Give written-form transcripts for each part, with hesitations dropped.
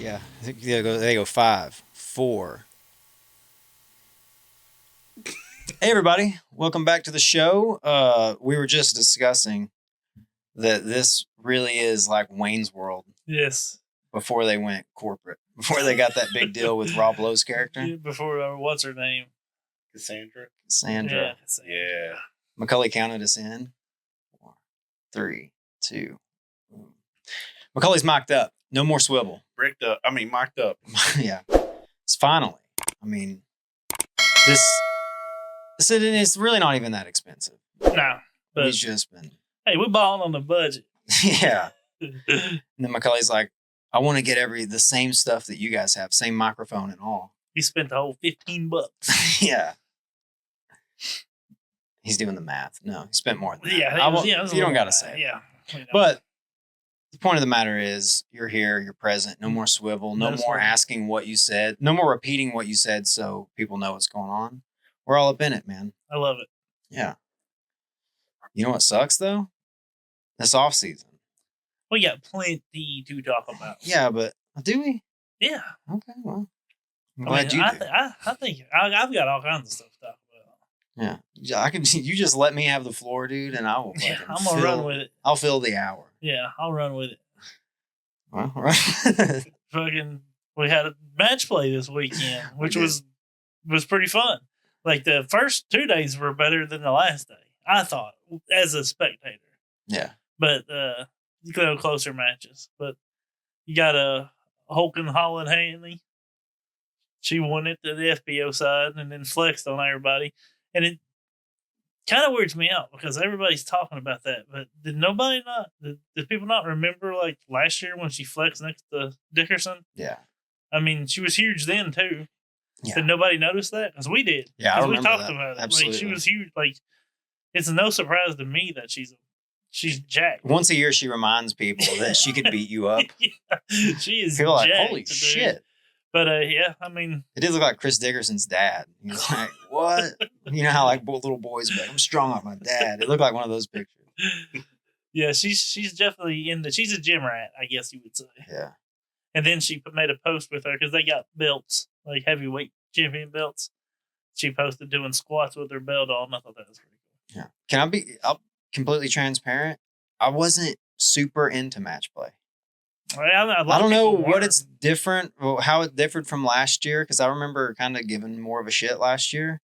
Yeah. I think they go 5, 4. Hey, everybody. Welcome back to the show. We were just discussing that this really is like Wayne's World Yes. before they went corporate, before they got that big deal with Rob Lowe's character. Yeah, before, what's her name? Cassandra. Sandra. Yeah. Macaulay counted us in. 4, 3, 2. Boom. Macaulay's mocked up. No more swivel. Mocked up. Yeah. It's finally. I mean, it's really not even that expensive. No. But We've just been. hey, we're balling on the budget. Yeah. And then Macaulay's like, I want to get the same stuff that you guys have, same microphone and all. He spent the whole $15. Yeah. He's doing the math. No, he spent more than that. Yeah, you don't got to say it. Yeah. But the point of the matter is, you're here, you're present, no more swivel, no more asking what you said, no more repeating what you said so people know what's going on. We're all up in it, man. I love it. Yeah. You know what sucks, though? This off season. We got plenty to talk about. Yeah, but do we? Yeah. Okay, well. I'm glad you do. I think I've got all kinds of stuff to talk about. Yeah. I can. You just let me have the floor, dude, and I will I'm going to run with it. I'll fill the hour. Yeah, I'll run with it. Well, right. Fucking, we had a match play this weekend, which was pretty fun. Like, the first 2 days were better than the last day, I thought, as a spectator. Yeah. But, you could have closer matches. But you got a Hulk and Holland Hanley. She won it to the FBO side and then flexed on everybody. And it kind of weirds me out because everybody's talking about that. But did people not remember, like, last year when she flexed next to Dickerson? Yeah. I mean, she was huge then, too. Yeah. Did nobody notice that? Because we did. Yeah, I remember we talked that. about it. Absolutely. Like, she was huge. Like, it's no surprise to me that she's jacked. Once a year, she reminds people that she could beat you up. Yeah, she is people jacked. Like, holy shit. But, yeah, I mean. It did look like Chris Dickerson's dad. He was like, what? You know how, like, little boys be like, I'm strong like my dad. It looked like one of those pictures. Yeah, she's definitely she's a gym rat, I guess you would say. Yeah. And then she made a post with her because they got belts, like heavyweight champion belts. She posted doing squats with her belt on. I thought that was pretty cool. Yeah. I'm completely transparent. I wasn't super into match play. I don't know what it's different, how it differed from last year, because I remember kind of giving more of a shit last year.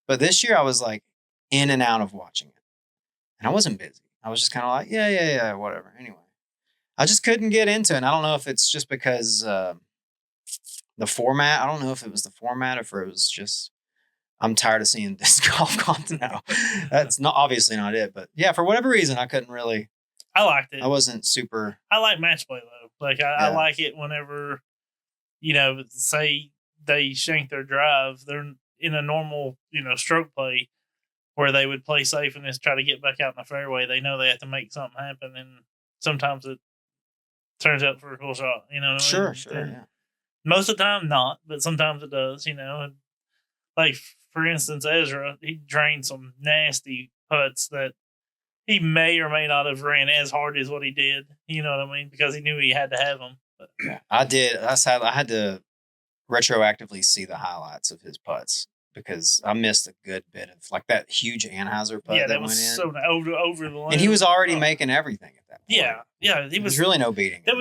But this year I was like in and out of watching it. And I wasn't busy. I was just kind of like, yeah, whatever. Anyway, I just couldn't get into it. And I don't know if it's just because the format. I don't know if it was the format or if it was just I'm tired of seeing disc golf content now. That's obviously not it. But yeah, for whatever reason, I couldn't really. I liked it. I wasn't super. I like match play, though. Like, I like it whenever, say they shank their drive. They're in a normal, stroke play where they would play safe and just try to get back out in the fairway. They know they have to make something happen, and sometimes it turns out for a cool shot. You know what I mean? Sure, yeah. Most of the time, not, but sometimes it does, And like, for instance, Ezra, he drained some nasty putts that he may or may not have ran as hard as what he did. You know what I mean? Because he knew he had to have them. But. Yeah, I did. I had to retroactively see the highlights of his putts because I missed a good bit of like that huge Anheuser putt that was went in. So over the line. And he was already making everything at that point. Yeah. There was really no beating. He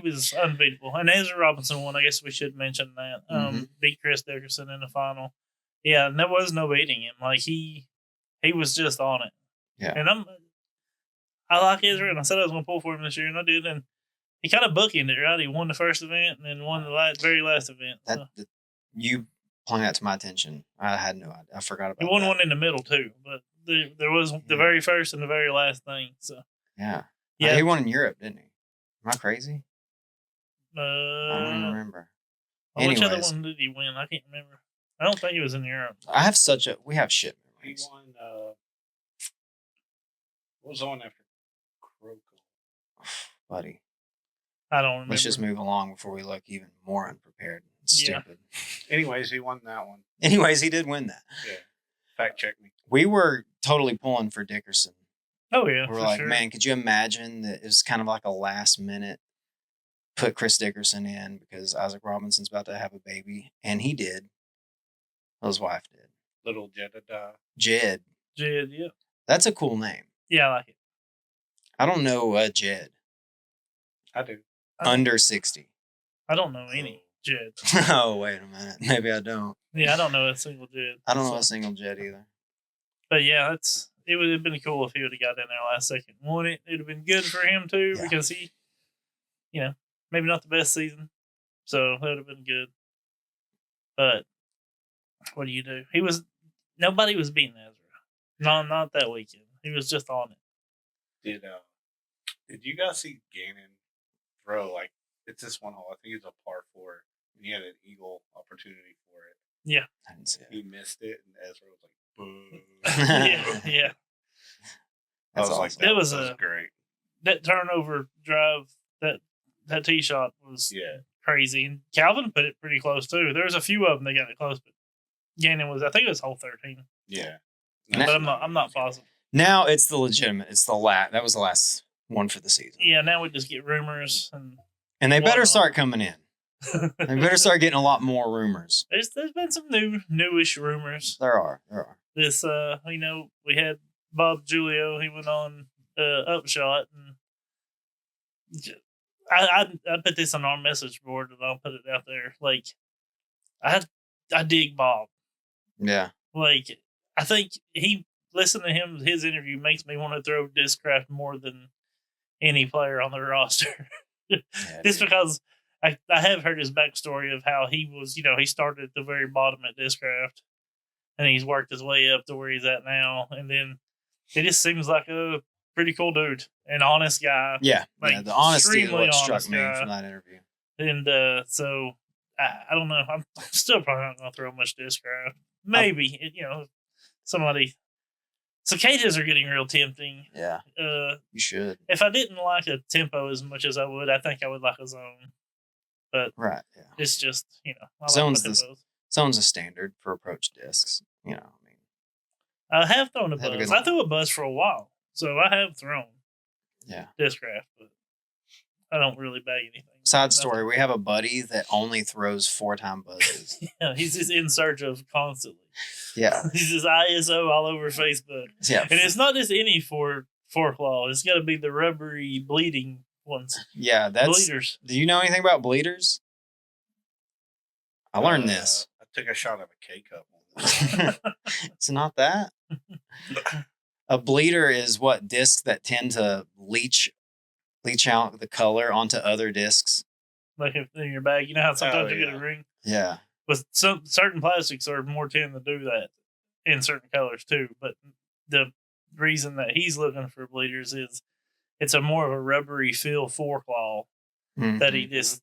was unbeatable. And Ezra Robinson won. I guess we should mention that. Beat Chris Dickerson in the final. Yeah, and there was no beating him. Like he was just on it. Yeah. And I like Ezra, and I said I was going to pull for him this year, and I did. And he kind of bookended it, right? He won the first event and then won the very last event. You pointed that to my attention. I had no idea. I forgot about it. He won one in the middle, too. But there was the very first and the very last thing. So Yeah. He won in Europe, didn't he? Am I crazy? I don't even remember. Which other one did he win? I can't remember. I don't think he was in Europe. We have shit memories. He won, what was on after Croco? Buddy. I don't remember. Let's just move along before we look even more unprepared. Stupid. Anyways, he won that one. Anyways, he did win that. Yeah. Fact check me. We were totally pulling for Dickerson. Oh, yeah. We're like, man, could you imagine that it was kind of like a last minute put Chris Dickerson in because Isaac Robinson's about to have a baby, and he did. Well, his wife did. Little Jedediah. Jed. Jed, yeah. That's a cool name. Yeah, I like it. I don't know Jed. I do. Under 60. I don't know any Jed. Oh, wait a minute. Maybe I don't. Yeah, I don't know a single Jed. I don't know a single Jed either. But yeah, it would have been cool if he would have got in there last second. Won it. It would have been good for him too because he, maybe not the best season. So that would have been good. But what do you do? Nobody was beating Ezra. No, not that weekend. He was just on it. Did you guys see Gannon throw, like, it's this one hole, I think it's a par 4, and he had an eagle opportunity for it. Yeah. I didn't see it. He missed it, and Ezra was like, boo. yeah. That's awesome. That was great. That turnover drive, that tee shot was crazy. And Calvin put it pretty close too. There was a few of them that got it close, but Gannon was, I think it was hole 13. Yeah. But I'm not positive. Now it's the legitimate. It's the last. That was the last one for the season. Yeah, now we just get rumors and they better start coming in. They better start getting a lot more rumors. There's been some newish rumors. There are. This we had Bob Giulio. He went on Upshot, and I put this on our message board, and I'll put it out there. Like, I dig Bob. Yeah. Like, I think listening to his interview makes me want to throw Discraft more than any player on the roster. Just because I have heard his backstory of how he was, he started at the very bottom at Discraft, and he's worked his way up to where he's at now. And then it just seems like a pretty cool dude, an honest guy. Yeah, the honesty is what struck me from that interview. And so I don't know. I'm still probably not going to throw much Discraft. Maybe somebody. Cicadas are getting real tempting. Yeah. You should. If I didn't like a tempo as much as I would, I think I would like a zone. But right, yeah. It's just, zone's a standard for approach discs. I have thrown a buzz. I threw a buzz for a while. So I have thrown Discraft, but I don't really bag anything. Side story, we have a buddy that only throws 4-time buzzes. Yeah, he's just in search of constantly. Yeah. He's just ISO all over Facebook. Yeah. And it's not just any four claw. It's got to be the rubbery bleeding ones. Yeah, that's bleeders. Do you know anything about bleeders? I learned this. I took a shot of a K-cup. It's not that. A bleeder is what discs that tend to leach out the color onto other discs. Like if in your bag, you know how sometimes you get a ring? Yeah. But certain plastics are more tend to do that in certain colors too. But the reason that he's looking for bleeders is it's a more of a rubbery feel 4-claw that he's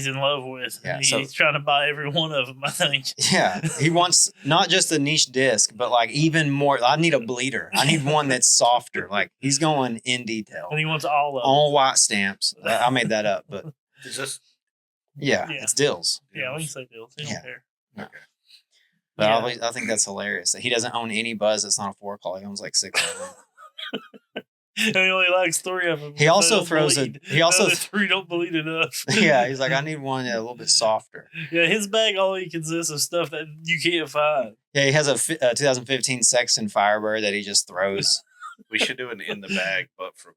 in love with. Yeah, he's trying to buy every one of them, I think. Yeah. He wants not just a niche disc, but like even more. I need a bleeder. I need one that's softer. Like he's going in detail. And he wants all of them. All white stamps. I made that up, but is this? Yeah, it's Dills. Yeah, we can say Dills. He don't care. No. But I think that's hilarious that he doesn't own any buzz that's not a 4-claw. He owns like 6 of them. And he only likes 3 of them. He also throws the other 3 don't bleed enough. Yeah, he's like, I need one a little bit softer. Yeah, his bag only consists of stuff that you can't find. Yeah, he has a 2015 Sexton Firebird that he just throws. We should do an in the bag, but for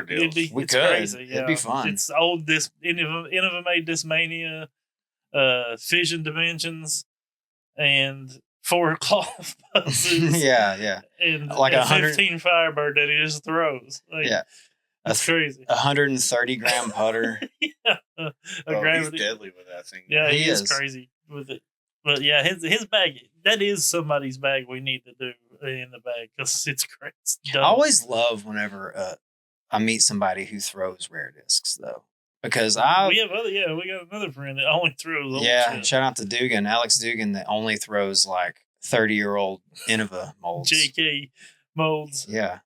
deals. It's crazy. Yeah. It'd be fun. It's old Innovate Discmania, Fission Dimensions, and 4-claw buzzes. Yeah. And like a 15 Firebird that he just throws. That's crazy. 130 gram putter. Yeah. He's deadly with that thing. Yeah, he is crazy with it. But yeah, his bag, that is somebody's bag we need to do in the bag because it's great. I always love whenever I meet somebody who throws rare discs though. Because we got another friend that only throws old shit. Shout out to Dugan, Alex Dugan, that only throws like 30-year-old Innova molds. JK molds. Yeah.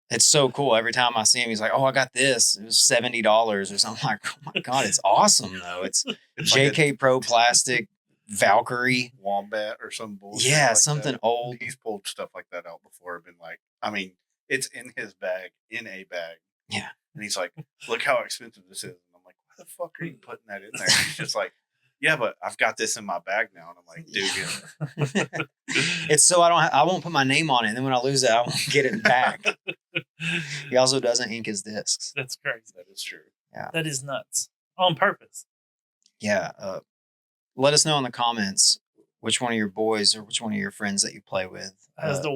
It's so cool. Every time I see him, he's like, "Oh, I got this. It was $70 or something." I'm like, "Oh my god, it's awesome though. It's JK like Pro plastic, Valkyrie, Wombat or some bullshit." Yeah, like something that. old. He's pulled stuff like that out before. Been like, I mean, it's in his bag, in a bag. Yeah. And he's like, look how expensive this is. And I'm like, why the fuck are you putting that in there? And he's just like, yeah, but I've got this in my bag now. And I'm like, dude, it's so I won't put my name on it. And then when I lose it, I won't get it back. He also doesn't ink his discs. That's crazy. That is true. Yeah. That is nuts. On purpose. Yeah. Let us know in the comments which one of your boys or which one of your friends that you play with has the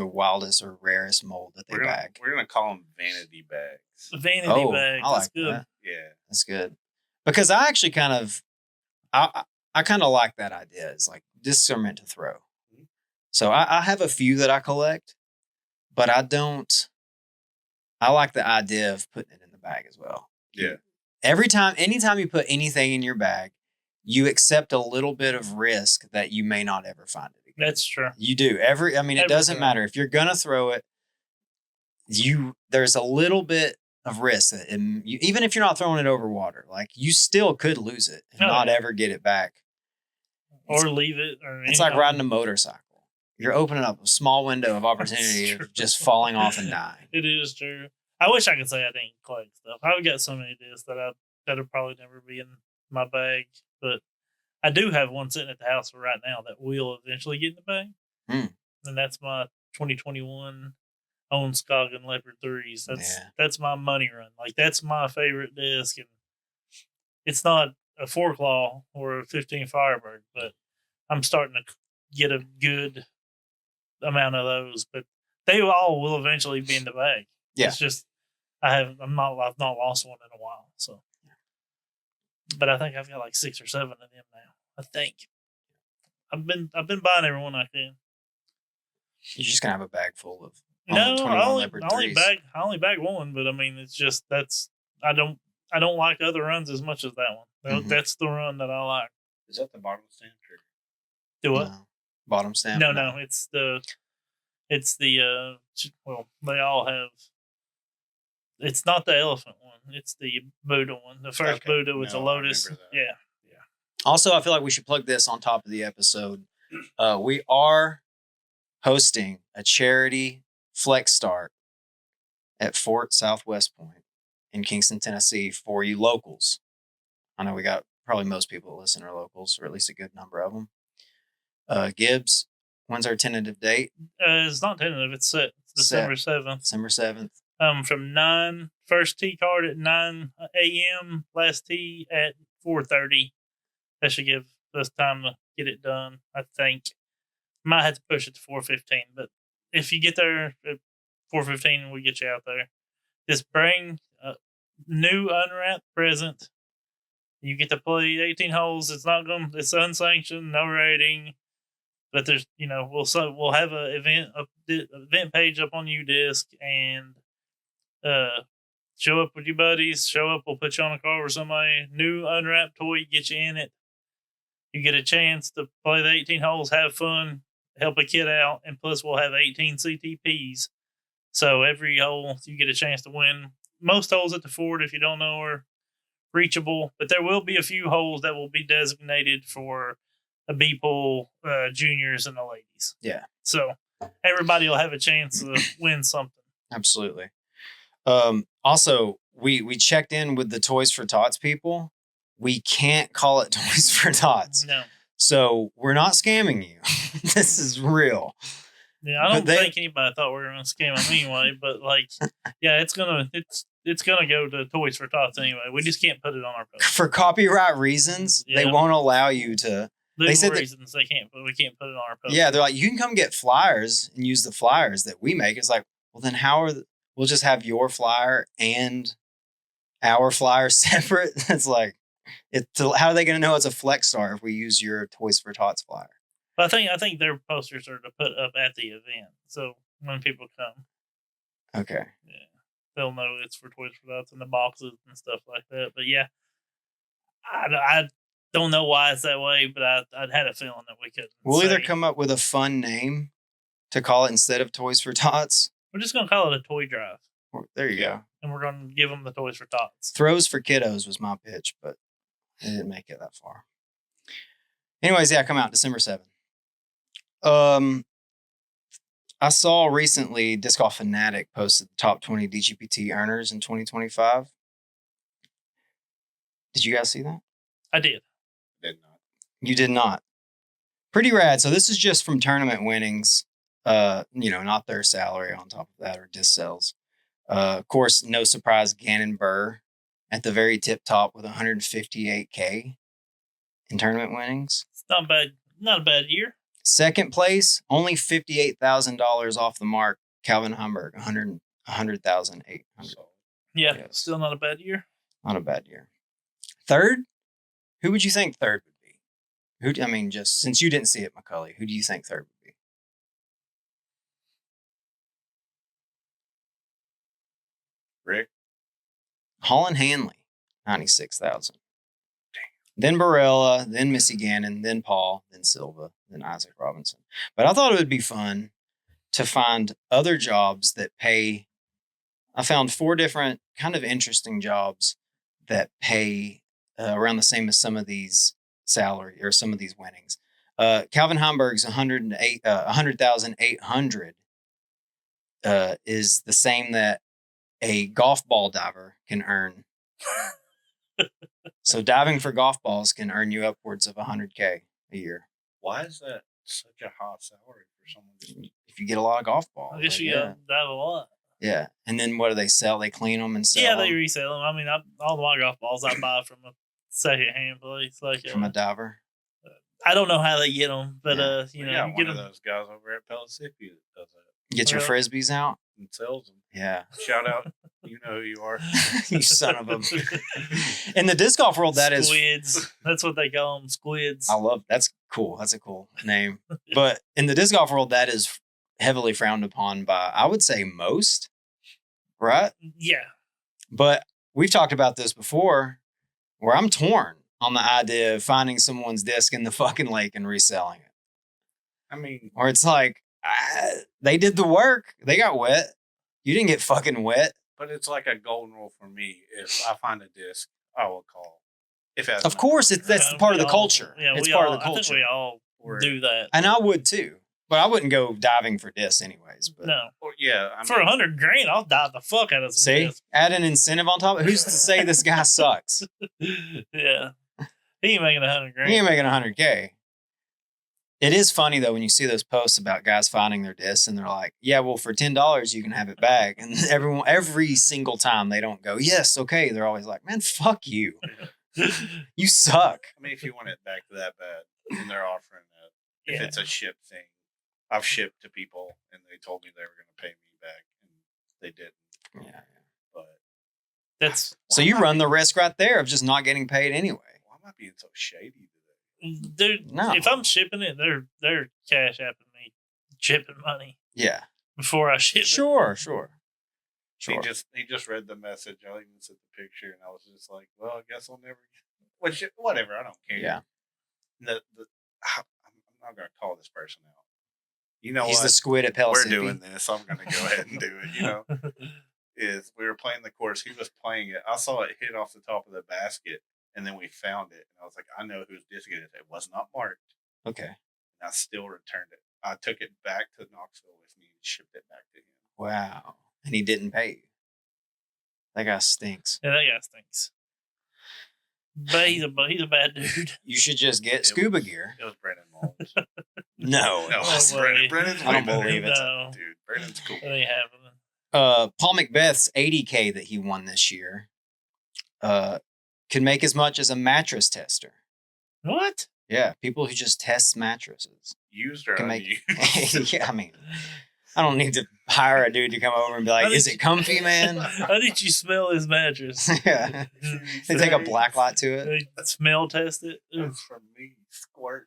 wildest or rarest mold that they bag. We're gonna call them vanity bags. Vanity bags. I like that's good. that. Yeah, that's good. Because I actually kind of like that idea. It's like discs are meant to throw. Mm-hmm. So I have a few that I collect, but I don't. I like the idea of putting it in the bag as well. Yeah. Anytime you put anything in your bag, you accept a little bit of risk that you may not ever find it again. That's true. You do. It doesn't matter. If you're going to throw it, there's a little bit of risk that even if you're not throwing it over water, like you still could lose it and not ever get it back. Or leave it. It's like riding a motorcycle. You're opening up a small window of opportunity of just falling off and dying. It is true. I wish I could say I didn't collect stuff. I've got so many discs that'll probably never be in my bag. But I do have one sitting at the house right now that will eventually get in the bag. And that's my 2021 own Scoggin Leopard 3s. That's my money run. Like, that's my favorite disc. And it's not a 4-claw or a 15 Firebird, but I'm starting to get a good amount of those. But they all will eventually be in the bag. Yeah. It's just I've not lost one in a while. So, but I think I've got like 6 or 7 of them now. I think I've been buying every one I can. You're just gonna have a bag full of no. I only bag one, but I mean it's just I don't like other runs as much as that one. Mm-hmm. That's the run that I like. Is that the bottom stamp? Do what? No. Bottom stamp? No. It's the well, they all have. It's not the elephant one. It's the Buddha one. The first Buddha with the lotus. Yeah. Also, I feel like we should plug this on top of the episode. We are hosting a charity flex start at Fort Southwest Point in Kingston, Tennessee for you locals. I know we got probably most people that listen are locals, or at least a good number of them. Gibbs, when's our tentative date? It's not tentative. It's set. It's December 7th. December 7th. From 9, first tee card at 9 a.m., last tee at 4:30. That should give us time to get it done, I think. Might have to push it to 4:15, but if you get there at 4:15, we get you out there. Just bring a new unwrapped present. You get to play 18 holes. It's unsanctioned, no rating. But there's, we'll have an event page up on UDisc and show up with your buddies. We'll put you on a call with somebody. New unwrapped toy, get you in it. You get a chance to play the 18 holes, have fun, help a kid out, and plus we'll have 18 CTPs. So every hole you get a chance to win. Most holes at the fort, if you don't know, are reachable, but there will be a few holes that will be designated for the B-pool juniors and the ladies. Yeah. So everybody will have a chance to win something. Absolutely. Also, we checked in with the Toys for Tots people. We can't call it Toys for Tots. No. So we're not scamming you. This is real. Yeah, I don't think anybody thought we were going to scam them anyway. But it's gonna go to Toys for Tots anyway. We just can't put it on our post for copyright reasons. Yeah. They won't allow you to. We can't put it on our post. Yeah, they're like, you can come get flyers and use the flyers that we make. It's like, well, then we'll just have your flyer and our flyer separate. It's like, how are they going to know it's a flex star if we use your Toys for Tots flyer? But I think their posters are to put up at the event, so when people come, okay, yeah, they'll know it's for Toys for Tots and the boxes and stuff like that. But yeah, I don't know why it's that way, but I'd had a feeling that we could. We'll either come up with a fun name to call it instead of Toys for Tots. We're just going to call it a toy drive. There you go. And we're going to give them the Toys for Tots. Throws for Kiddos was my pitch, but it didn't make it that far. Anyways, yeah, come out December 7th. I saw recently Disc Golf Fanatic posted the top 20 DGPT earners in 2025. Did you guys see that? I did. Did not. You did not. Pretty rad. So this is just from tournament winnings. Not their salary on top of that or disc sales. Of course, no surprise, Gannon Burr at the very tip top with 158K in tournament winnings. It's not bad. Not a bad year. Second place, only $58,000 off the mark. Calvin Humberg, 100,800. Yeah, Yes. still not a bad year. Not a bad year. Third, who would you think third would be? Just since you didn't see it, McCully, who do you think third would be? Rick? Holland Hanley, 96,000. Then Barella, then Missy Gannon, then Paul, then Silva, then Isaac Robinson. But I thought it would be fun to find other jobs that pay. I found 4 different kind of interesting jobs that pay around the same as some of these salary or some of these winnings. Calvin Hamburg's 100,800 is the same that a golf ball diver can earn. So diving for golf balls can earn you upwards of 100K a year. Why is that such a high salary for someone? If you get a lot of golf balls. I guess you dive a lot. Yeah. And then what do they sell? They clean them and sell Yeah, them? they resell them. I mean, all my golf balls I buy from a second-hand place. From a diver? I don't know how they get them, but You you get get them. those guys over at Pellissippi that does that Get your frisbees out? and sells them. Yeah. Shout out, you know who you are. You son of a... In the disc golf world, that is... Squids. That's what they call them, squids. That's cool. That's a cool name. But in the disc golf world, that is heavily frowned upon by, I would say, most, right? Yeah. But we've talked about this before, where I'm torn on the idea of finding someone's disc in the fucking lake and reselling it. I mean... Or it's like, they did the work. They got wet. You didn't get fucking wet. But it's like a golden rule for me. If I find a disc, I will call. If it has Of course, that's part of the culture. Yeah, it's we part all, of the I think culture. we all do that. And I would too. But I wouldn't go diving for discs anyways. But No. Or, yeah. For $100 grand, I'll dive the fuck out of some see, discs. add an incentive on top. Who's to say this guy sucks? Yeah. He ain't making $100 grand. He ain't making 100K. It is funny though when you see those posts about guys finding their discs and they're like, "Yeah, well, for $10 you can have it back." And every single time they don't go, "Yes, okay." They're always like, "Man, fuck you. You suck." I mean, if you want it back to that bad, and they're offering that, if Yeah. it's a ship thing, I've shipped to people and they told me they were going to pay me back, and they didn't. Yeah. But That's So you run the risk right there of just not getting paid anyway. why am I being so shady today? dude. No. If I'm shipping it, they're cash apping me, shipping money Yeah. before I ship it. Sure. He just read the message. I even sent the picture, and I was just like, "Well, I guess I'll never get." Whatever. I don't care. Yeah. I'm not going to call this person out. You know He's what? the squid at We're Pellissippi. doing this. I'm going to go ahead and do it. You know, is we were playing the course. He was playing it. I saw it hit off the top of the basket, and then we found it, and I was like, "I know whose disc it is." It was not marked. Okay. And I still returned it. I took it back to Knoxville with me and shipped it back to him. Wow. And he didn't pay you. That guy stinks. Yeah, that guy stinks. But he's a bad dude. You should just get scuba gear. It was Brendan Mullins. No. No, it's way. Brendan. Brendan's I don't way better. believe it. No, Dude, Brendan's cool. that ain't happening. Paul Macbeth's 80K that he won this year could make as much as a mattress tester. What? Yeah, people who just test mattresses Used or can make. unused? Yeah, I mean, I don't need to hire a dude to come over and be like, "Is it comfy, man?" How did you smell his mattress? Yeah, they take a black light to it. They smell test it. That's from me. Squirt.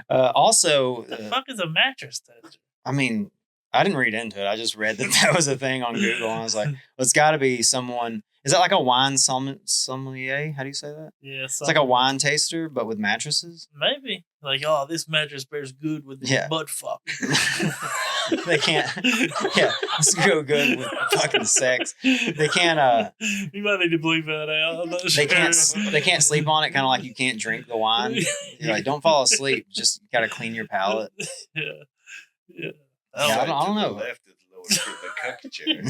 Also, What the fuck is a mattress tester? I mean, I didn't read into it. I just read that was a thing on Google, and I was like, well, it's got to be someone. Is that like a wine sommelier? How do you say that? Yeah, it's like a wine taster, but with mattresses. Maybe like, oh, this mattress bears good with the butt fuck. They can't. Yeah, let's go good with fucking sex. They can't. You might need to bleep that out. I'm not sure. They can't sleep on it. Kind of like you can't drink the wine. You're like, don't fall asleep. Just gotta clean your palate. Yeah. I don't know. Left is lower for the cuck chair.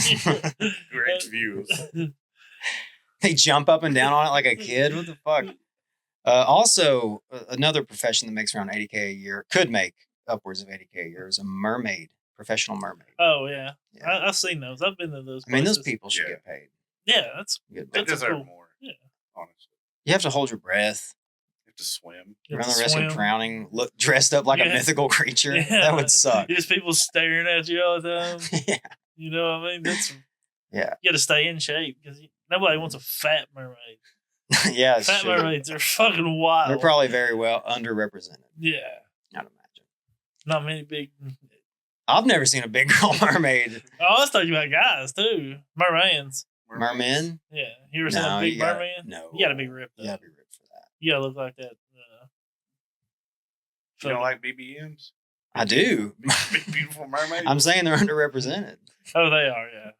Great views. They jump up and down on it like a kid. What the fuck? Also, another profession that makes around $80K a year, could make upwards of $80K a year, is a mermaid, professional mermaid. Oh yeah. I've seen those. I've been to those. I mean, those people should get paid. Yeah, that's good. They deserve cool. more. Yeah, honestly. You have to hold your breath. You have to swim. You run the risk of drowning. Look dressed up like a mythical creature. Yeah. That would suck. There's people staring at you all the time. Yeah. You know what I mean? That's you got to stay in shape because nobody wants a fat mermaid. Yeah, fat mermaids are fucking wild. They're probably very well underrepresented. Yeah, I'd imagine. Not many big. I've never seen a big girl mermaid. Oh, I was talking about guys too. Mermans. Mermen? Yeah, you ever seen a big merman? No, you gotta be ripped. You gotta be ripped for that. You gotta look like that. You don't like BBMs? I do. Big beautiful mermaids. I'm saying they're underrepresented. Oh, they are. Yeah.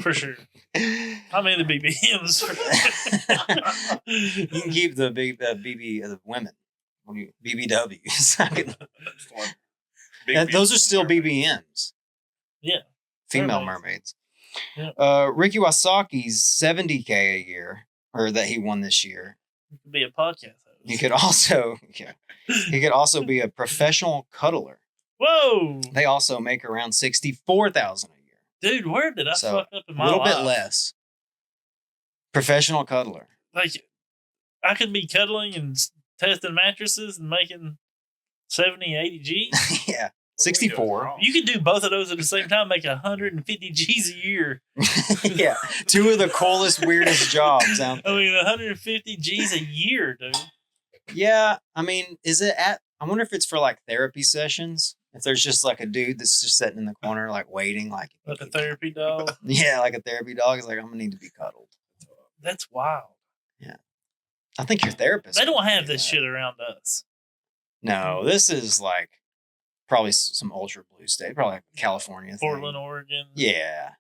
For sure. I'm into BBMs. You can keep the BB the women. BBWs. Those are still BBMs. Yeah. Female mermaids. Yeah. Ricky Wasaki's $70K a year, or that he won this year. He could be a podcast host. He could also be a professional cuddler. Whoa! They also make around $64,000 a year. Dude, where did I fuck up in my life? A little bit less. Professional cuddler. Like, I could be cuddling and testing mattresses and making 70, 80 G's. Yeah. 64. You could do both of those at the same time, make 150 G's a year. Yeah. Two of the coolest, weirdest jobs out there. I mean, 150 G's a year, dude. Yeah. I mean, is it I wonder if it's for like therapy sessions. If there's just like a dude that's just sitting in the corner, like waiting, like a therapy dog. Yeah, like a therapy dog is like, I'm gonna need to be cuddled. That's wild. Yeah, I think your therapist. They don't have this shit around us. No, this is like probably some ultra blue state, probably like California, Portland, Oregon. Yeah,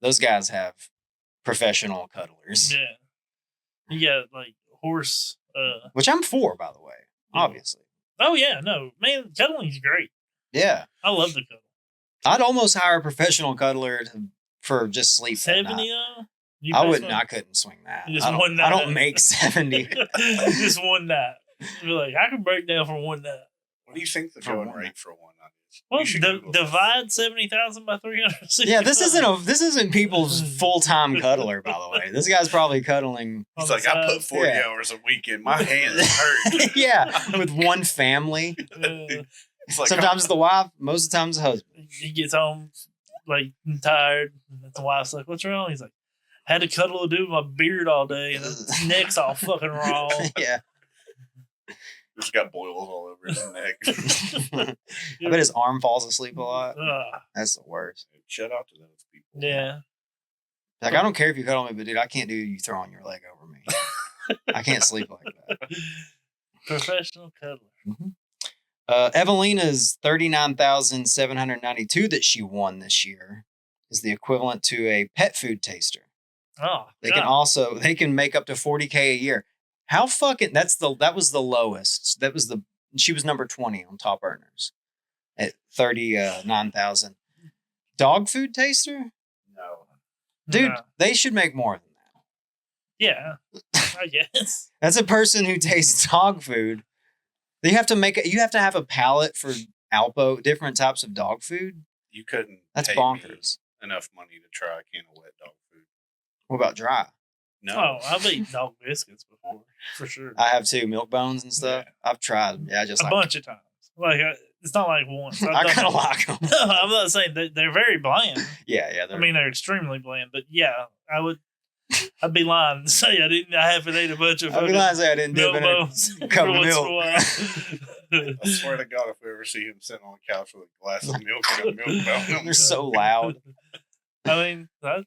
those guys have professional cuddlers. Yeah, you got like horse. Which I'm for, by the way. Obviously. Oh yeah, no, man, cuddling's great. Yeah. I love the cuddle. I'd almost hire a professional cuddler for just sleep. 70 though? I couldn't swing that. Just one night. I don't make 70. Just one night. Be like, I can break down for one night. What do you think the going rate for one night is? Well, divide 70,000 by 360. Yeah, this isn't people's full-time cuddler, by the way. This guy's probably cuddling. He's like, I put 40 hours a week in. My hands hurt. Yeah, with one family. Like, sometimes the wife, most of the time the husband. He gets home like tired. The wife's like, "What's wrong?" He's like, "Had to cuddle a dude with my beard all day, and his neck's all fucking raw." Yeah, he's got boils all over his neck. I bet his arm falls asleep a lot. That's the worst. Shout out to those people. Yeah, like I don't care if you cuddle me, but dude, I can't do you throwing your leg over me. I can't sleep like that. Professional cuddler. Mm-hmm. Evelina's $39,792 that she won this year is the equivalent to a pet food taster. Oh, they can make up to $40K a year. How fucking that was the lowest. She was number 20 on top earners at 39,000. Dog food taster? No, dude, they should make more than that. Yeah, I guess that's a person who tastes dog food. You have to have a palate for Alpo, different types of dog food. You couldn't. That's bonkers. Enough money to try a can of wet dog food. What about dry? No. Oh, I've eaten dog biscuits before, for sure. I have too, milk bones and stuff. Yeah. I've tried. Yeah, just a bunch of times. Like it's not like once. I kind of like them. No, I'm not saying they're very bland. Yeah. They're extremely bland. But yeah, I'd be lying to say I haven't ate a bunch of. I'd be lying to say I didn't dip in a cup of milk. I swear to God, if we ever see him sitting on the couch with a glass of milk and a milk bone, They're so loud. I mean, I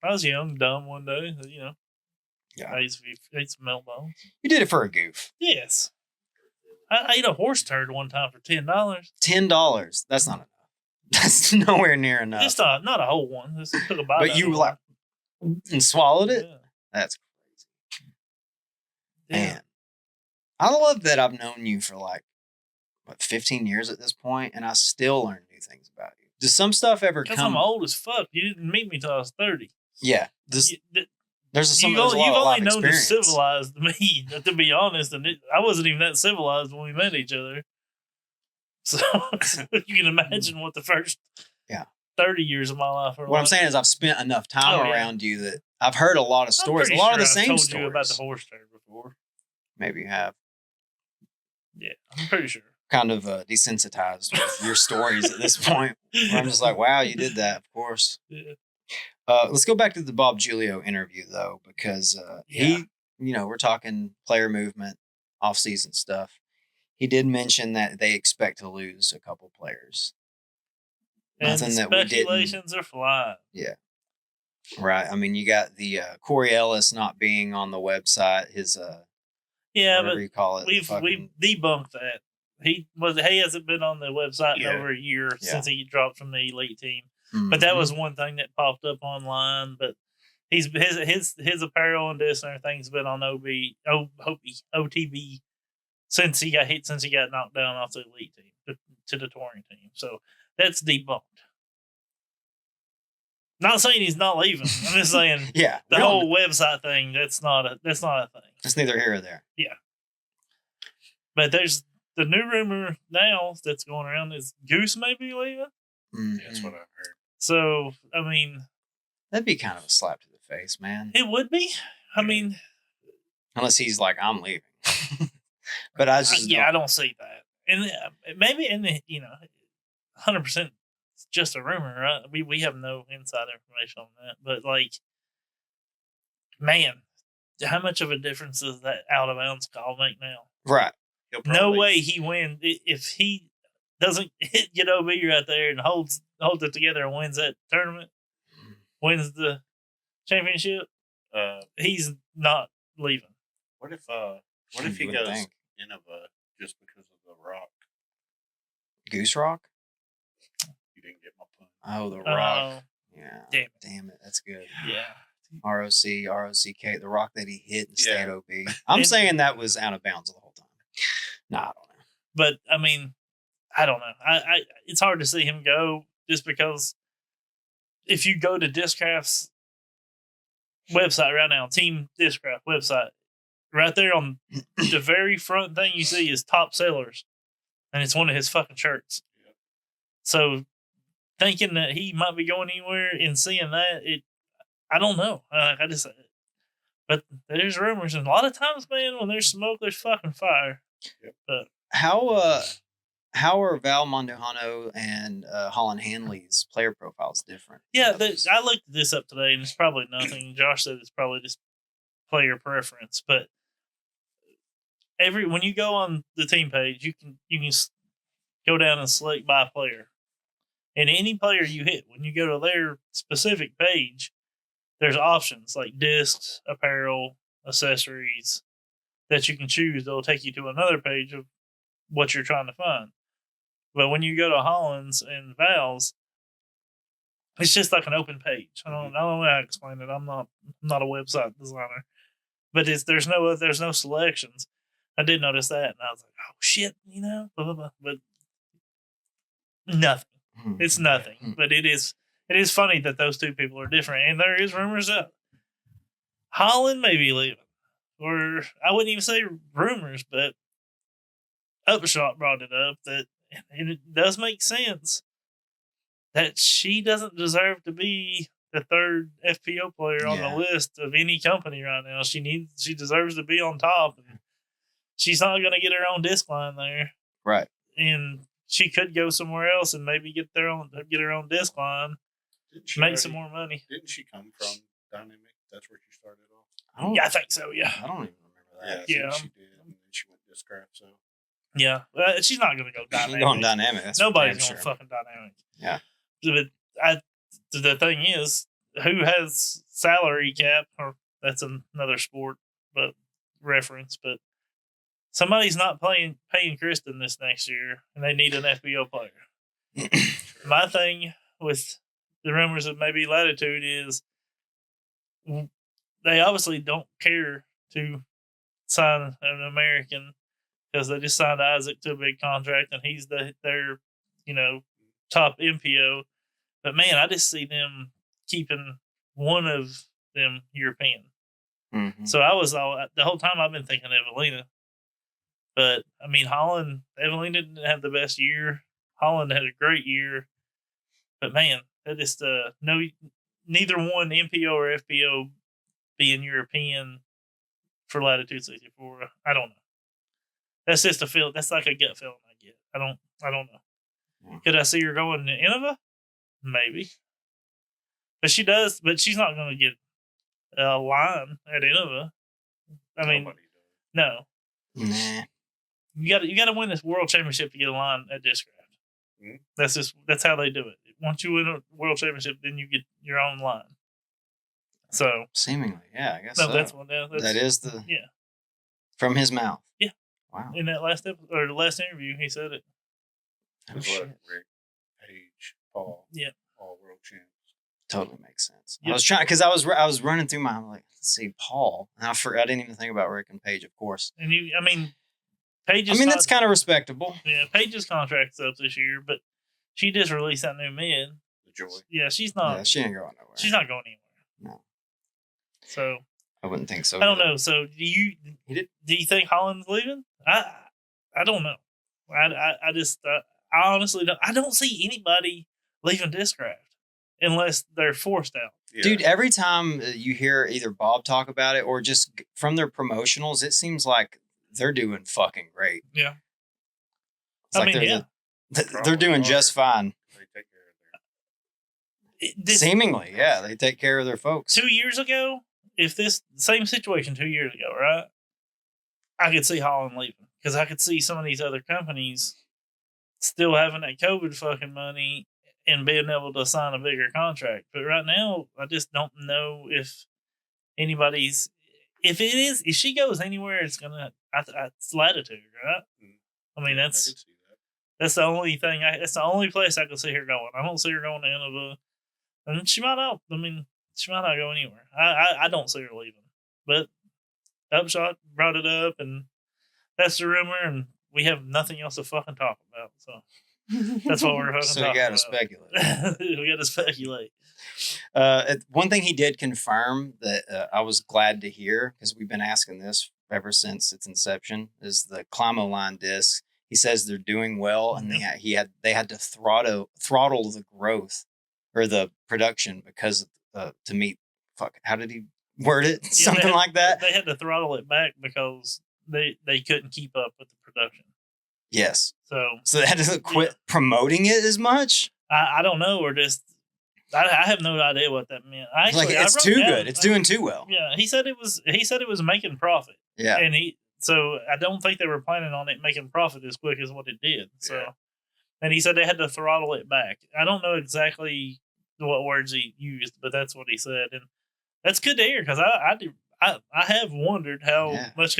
was young, dumb one day. Yeah. I ate some milk bones. You did it for a goof. Yes. I ate a horse turd one time for $10. $10. That's not enough. That's nowhere near enough. Just not a whole one. Just took a bite. But you like and swallowed it? Yeah. That's crazy. Yeah. Man. I love that I've known you for 15 years at this point, and I still learn new things about you. Does some stuff ever come? Because I'm old as fuck. You didn't meet me till I was 30. Yeah. You've only known to civilized me, to be honest, and I wasn't even that civilized when we met each other. So you can imagine what the first 30 years of my life were. What I'm saying is I've spent enough time around you that I've heard a lot of stories, a lot of the same told stories. You about the horse turd before. Maybe you have. Yeah, I'm pretty sure. Kind of desensitized with your stories at this point. Where I'm just like, wow, you did that, of course. Yeah. Let's go back to the Bob Giulio interview, though, because he, we're talking player movement, off-season stuff. He did mention that they expect to lose a couple players. And nothing that we didn't. Speculations are flying. Yeah. Right. I mean, you got the Corey Ellis not being on the website, his whatever you call it. We've debunked that. He hasn't been on the website in over a year since he dropped from the elite team. Mm-hmm. But that was one thing that popped up online. But his apparel and this and everything's been on OTB since he got knocked down off the elite team to the touring team. So that's debunked. Not saying he's not leaving. I'm just saying the whole website thing, that's not a thing. It's neither here or there. Yeah. But there's the new rumor now that's going around is Goose may be leaving. Mm-hmm. That's what I've heard. So, I mean, that'd be kind of a slap to the face, man. It would be. I mean, unless he's like, I'm leaving. But I just I don't see that. And maybe 100% it's just a rumor, right? We have no inside information on that. But man, how much of a difference does that out of bounds call make now? Right. No way he wins if he doesn't get OB right there and holds it together and wins that tournament, wins the championship. He's not leaving. What if he goes Innova just because of the Rock? Goose Rock? You didn't get my pun. Oh, the Rock. Yeah. Damn it. That's good. Yeah. ROCK, the rock that he hit and stayed OB. I'm saying that was out of bounds the whole time. No, I don't know. But I mean, I don't know. I it's hard to see him go just because if you go to Discraft's website right now, Team Discraft website, right there on the very front thing you see is top sellers, and it's one of his fucking shirts. Yep. So thinking that he might be going anywhere and seeing that, I don't know. But there's rumors, and a lot of times, man, when there's smoke, there's fucking fire. Yep. But how are Val Mondujano and Holland Hanley's player profiles different? Yeah, I looked this up today, and it's probably nothing. Josh said it's probably just player preference, but when you go on the team page, you can go down and select by player, and any player you hit, when you go to their specific page, there's options like discs, apparel, accessories that you can choose. They'll take you to another page of what you're trying to find. But when you go to Holland's and Val's, it's just like an open page. I don't know how to explain it. I'm not a website designer, but there's no selections. I did notice that, and I was like, oh shit, blah, blah, blah. But nothing. It's nothing. But it is funny that those two people are different, and there is rumors that Holland may be leaving, or I wouldn't even say rumors, but Upshot brought it up that, and it does make sense that she doesn't deserve to be the third FPO player on the list of any company right now. She deserves to be on top, and she's not going to get her own disc line there, right? And she could go somewhere else and maybe get her own disc line, make some more money. Didn't she come from Dynamic? That's where she started off. I think so. Yeah, I don't even remember that. Yeah, she did, and then she went Discraft. So Yeah, she's not going to go dynamic. She's going dynamic. That's Nobody's going sure. fucking dynamic. Yeah. But the thing is, who has salary cap? Or that's another sport, but reference. But somebody's not paying Kristen this next year, and they need an FBO player. My thing with the rumors of maybe Latitude is they obviously don't care to sign an American because they just signed Isaac to a big contract and he's their top MPO. But man, I just see them keeping one of them European. Mm-hmm. So the whole time I've been thinking Evelina. But I mean, Evelina didn't have the best year. Holland had a great year. But man, that just neither one MPO or FPO being European for Latitude 64. I don't know. That's just a feel. That's like a gut feeling I get. I don't know. Yeah. Could I see her going to Innova? Maybe. But she does. But she's not going to get a line at Innova. I mean, no. Nah. You got to win this world championship to get a line at Discraft. Mm-hmm. That's how they do it. Once you win a world championship, then you get your own line. So seemingly, yeah, I guess. No, so. that's one. That is the from his mouth. Yeah. Wow. In that last episode or the last interview, he said it. Oh, shit. Rick, Paige, Paul. Yeah. All world champs. Totally makes sense. Yep. I was trying because I was running through I'm like, let's see, Paul. And I didn't even think about Rick and Paige, of course. And Paige. That's kind of respectable. Yeah, Paige's contract's up this year, but she just released that new mid. The Joy. Yeah, she's not. Yeah, she ain't going nowhere. She's not going anywhere. No. So I wouldn't think so. I don't know. So do you think Holland's leaving? I don't know. I just I honestly don't. I don't see anybody leaving Discraft unless they're forced out. Yeah. Dude, every time you hear either Bob talk about it or just from their promotionals, it seems like they're doing fucking great. Yeah. It's they're doing just fine. They take care of seemingly, yeah, they take care of their folks. 2 years ago, if this same situation 2 years ago, right? I could see Holland leaving because I could see some of these other companies still having that COVID fucking money and being able to sign a bigger contract. But right now, I just don't know if anybody's. If she goes anywhere, it's gonna. It's Latitude, right? I mean, that's the only thing. That's the only place I can see her going. I don't see her going to Innova, and she might not. I mean, she might not go anywhere. I don't see her leaving. But Upshot brought it up, and that's the rumor, and we have nothing else to fucking talk about. So that's what we're fucking so talking about. So we got to speculate. We got to speculate. One thing he did confirm that I was glad to hear, because we've been asking this ever since its inception, is the Climo line disc. He says they're doing well, and they had to throttle the growth or the production because to meet how did he word it? Something like that. They had to throttle it back because they couldn't keep up with the production. Yes. So they had to quit promoting it as much. I don't know, or just I have no idea what that meant. Actually, it's too good. It's doing too well. Yeah, he said it was making profit. Yeah, and so I don't think they were planning on it making profit as quick as what it did. So, and he said they had to throttle it back. I don't know exactly what words he used, but that's what he said, and that's good to hear because I have wondered how much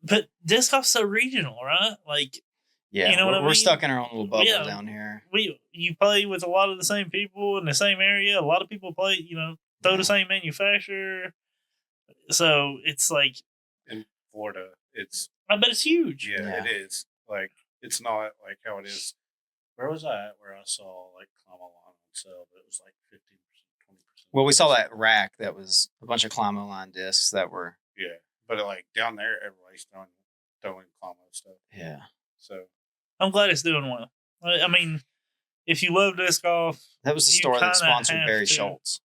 but disc golf's so regional, right? Like, yeah, you know we're stuck in our own little bubble down here. You play with a lot of the same people in the same area. A lot of people play, throw the same manufacturer. So it's like in Florida, I bet it's huge. Yeah, it is. Like, it's not like how it is. Where was I at where I saw like Climo line on sale, but it was like 15%, 20%. Well, we saw that rack that was a bunch of Climo line discs that were. Yeah, but like down there, everybody's throwing Climo stuff. Yeah. So I'm glad it's doing well. I mean, if you love disc golf, that was the store that sponsored Barry Schultz.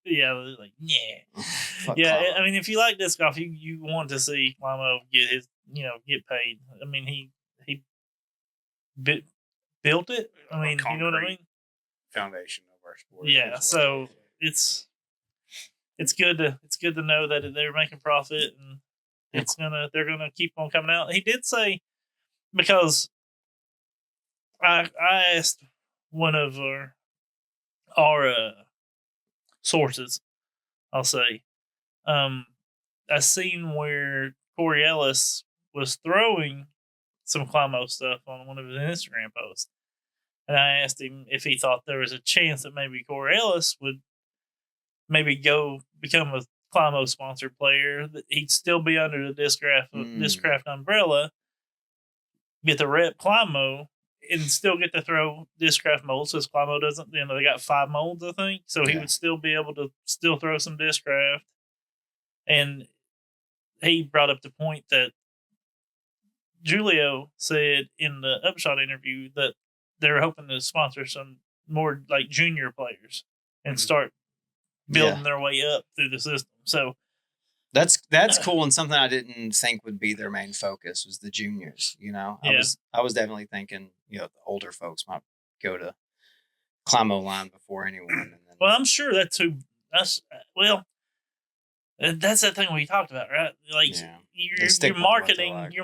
Yeah, like yeah. I mean, if you like disc golf, you want to see Climo get paid. I mean, he built it. I mean, you know what I mean? Foundation of our sport. Yeah, so it's good to know that they're making profit, and they're gonna keep on coming out. He did say, because I asked one of our sources, I'll say, I seen where Corey Ellis was throwing some Climo stuff on one of his Instagram posts. And I asked him if he thought there was a chance that maybe Corey Ellis would maybe go become a Climo sponsored player, that he'd still be under the Discraft umbrella, get the rep Climo, and still get to throw Discraft molds, because Climo doesn't, they got 5 molds, I think. So he would still be able to still throw some Discraft. And he brought up the point that Julio said in the Upshot interview that they're hoping to sponsor some more like junior players and start building their way up through the system. So that's cool, and something I didn't think would be their main focus was the juniors. I was definitely thinking, the older folks might go to Climo line before anyone. And then, well, I'm sure that's the thing we talked about, right? Like you're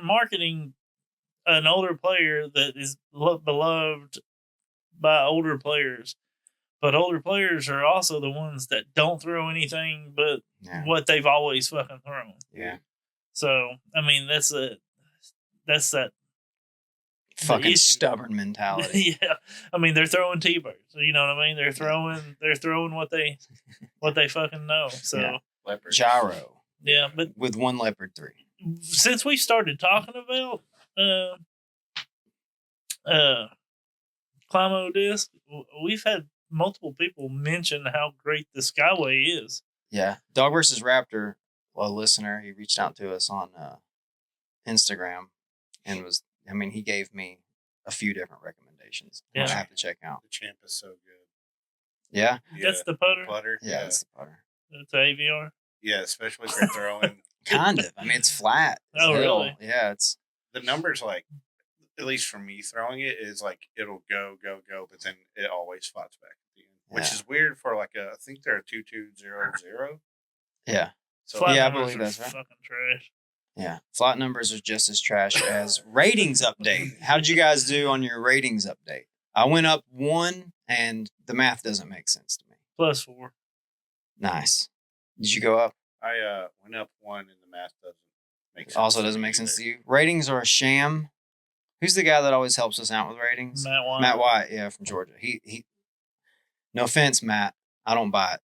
marketing an older player that is beloved by older players, but older players are also the ones that don't throw anything but what they've always fucking thrown. Yeah. So I mean, that's that fucking stubborn mentality. Yeah. I mean, they're throwing T-birds. You know what I mean? They're throwing what they fucking know. So leopard gyro. Yeah, but with 1 leopard 3. Since we started talking about Climo disc, we've had multiple people mention how great the Skyway is. Yeah. Dog vs. Raptor, a listener, he reached out to us on Instagram and he gave me a few different recommendations. I have to check out. The Champ is so good. Yeah. That's the putter? Yeah, that's the putter. That's the AVR? Yeah, especially if you're throwing. Kind of. I mean, it's flat. Oh, really? Yeah, it's. The numbers, like, at least for me throwing it, is like it'll go, but then it always flats back at the end. Which is weird for I think they're a 2200. Yeah. So flat I believe that's right. Fucking trash. Yeah. Flat numbers are just as trash as ratings update. How did you guys do on your ratings update? I went up 1 and the math doesn't make sense to me. +4. Nice. Did you go up? I went up 1 and the math doesn't make sense. Also doesn't make sense to you. Ratings are a sham. Who's the guy that always helps us out with ratings? Matt White. Yeah, from Georgia. He no offense, Matt. I don't buy it.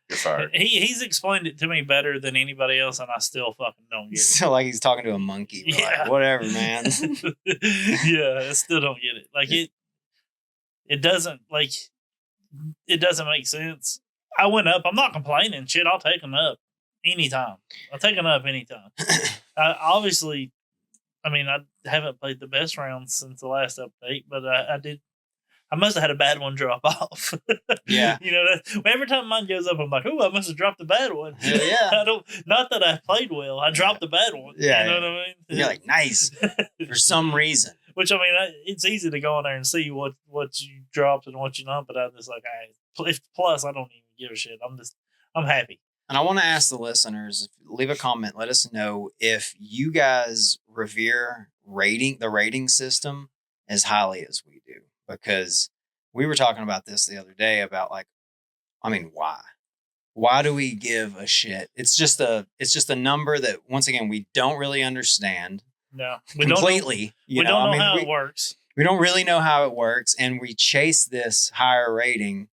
You're fired. He's explained it to me better than anybody else, and I still fucking don't get it. So like he's talking to a monkey. Yeah. Like, whatever, man. Yeah, I still don't get it. Like it doesn't make sense. I went up. I'm not complaining. Shit, I'll take them up anytime. I'll take them up anytime. Obviously, I mean, I haven't played the best rounds since the last update, but I did. I must have had a bad one drop off. Yeah. Every time mine goes up, I'm like, "Ooh, I must have dropped a bad one." Hell yeah. Not that I played well. I dropped a bad one. Yeah. You know what I mean? You're like, nice. For some reason. Which, I mean, it's easy to go on there and see what you dropped and what you not, but I'm just like, plus, I don't even give a shit. I'm happy. And I want to ask the listeners, leave a comment. Let us know if you guys revere the rating system as highly as we do. Because we were talking about this the other day about why? Why do we give a shit? It's just a number that, once again, we don't really understand. No, completely. We don't know how it works. We don't really know how it works, and we chase this higher rating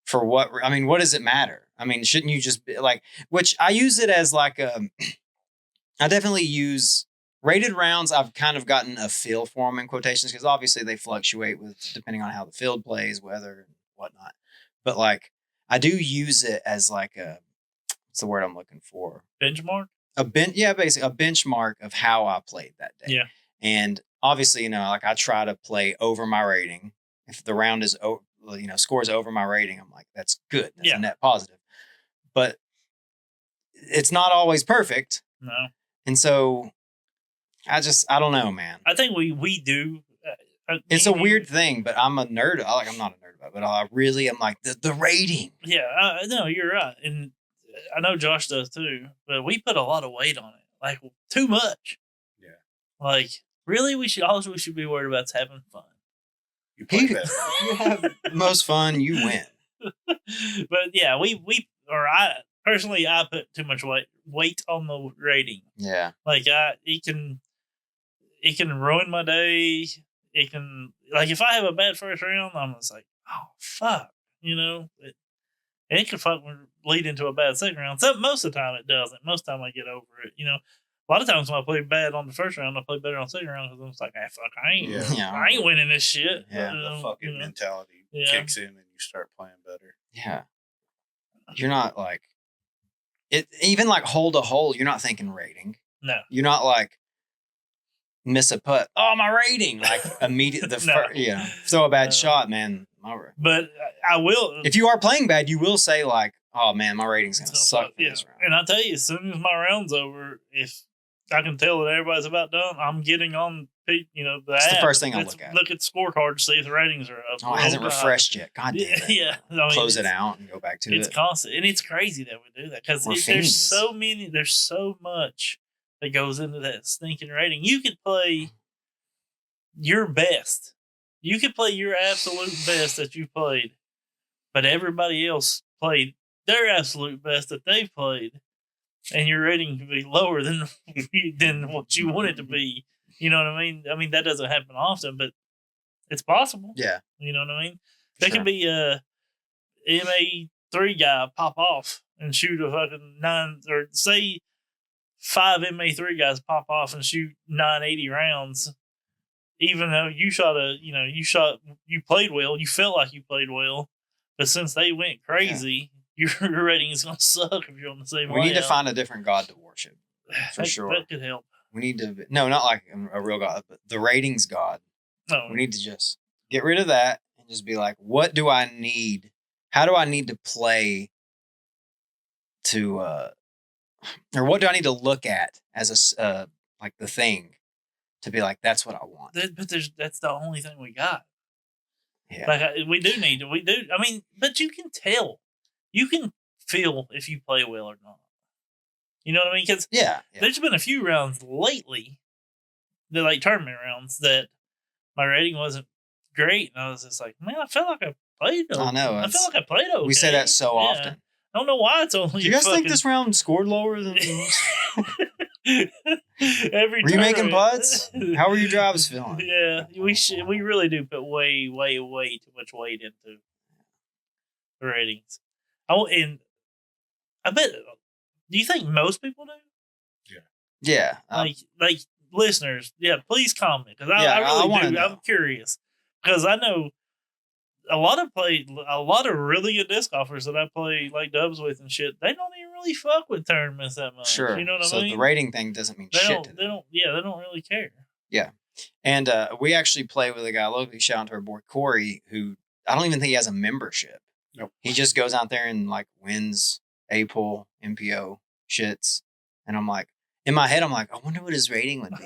for what? I mean, what does it matter? I mean, shouldn't you just be like? Which I use it as I definitely use. Rated rounds, I've kind of gotten a feel for them in quotations because obviously they fluctuate depending on how the field plays, weather, and whatnot. But I do use it as what's the word I'm looking for? Benchmark? Basically a benchmark of how I played that day. Yeah. And obviously, I try to play over my rating. If the round is, scores over my rating, I'm like, that's good. That's a net positive. But it's not always perfect. No. And so I don't know, man. I think we do. It's a weird thing, but I'm a nerd. I'm not a nerd about it, but I really am like the rating. Yeah, no, you're right. And I know Josh does too, but we put a lot of weight on it, like too much. Yeah. Like really, we should be worried about is having fun. You play better. If you have the most fun, you win. But yeah, I personally put too much weight on the rating. Yeah. Like it can ruin my day. It can, like, if I have a bad first round, I'm just like, oh fuck, it can lead into a bad second round. So most of the time it doesn't. Most of the time I get over it. A lot of times when I play bad on the first round, I play better on the second round because I'm just like, fuck, I ain't winning this shit. Yeah, the fucking mentality kicks in and you start playing better. Yeah. You're not like it. Even like hole to hole, you're not thinking rating. No. You're not like miss a putt. Oh, my rating! Like immediate throw a bad shot, man. But I will. If you are playing bad, you will say like, "Oh man, my rating's gonna suck for this round." And I tell you, as soon as my round's over, if I can tell that everybody's about done, I'm getting on the That's app. the first thing I'll look at. Look at the scorecard to see if the ratings are up. Oh, it hasn't refreshed yet. God damn it. Yeah. Close it out and go back to it. It's constant. And it's crazy that we do that because there's so much that goes into that stinking rating. You could play your best. You could play your absolute best that you played, but everybody else played their absolute best that they've played, and your rating could be lower than what you want it to be. You know what I mean? I mean, that doesn't happen often, but it's possible. Yeah. You know what I mean? There could be a MA3 guy pop off and shoot a fucking 9, or say 5 MA3 guys pop off and shoot 980 rounds. Even though you played well, you felt like you played well, but since they went crazy, your rating is going to suck if you're on the same We need to find a different god to worship. For sure. That could help. We need to, no, not like a real god, but the ratings god. No. We need to just get rid of that and just be like, what do I need? How do I need to play to, or what do I need to look at as like the thing to be like, that's what I want. But that's the only thing we got. Yeah. Like we do. I mean, but you can tell. You can feel if you play well or not. You know what I mean? Because there's been a few rounds lately, the like tournament rounds, that my rating wasn't great, and I was just like, man, I felt like I played. I know. I felt like I played okay. We say that so often. I don't know why it's only. Do you guys think this round scored lower than every? Were you making putts? How were your drives feeling? Yeah, we really do put way too much weight into the ratings. And I bet. Do you think most people do? Yeah. Like listeners, please comment because I really do. I'm curious because I know a lot of really good disc golfers that I play like dubs with and shit. They don't even really fuck with tournaments that much. Sure. You know what I mean? So the rating thing doesn't mean shit to them. They don't really care. Yeah. And we actually play with a guy locally. Shout out to our boy Corey, who I don't even think he has a membership. Nope. He just goes out there and like wins A-Pull, MPO shits. And I'm like, in my head, I'm like, I wonder what his rating would be.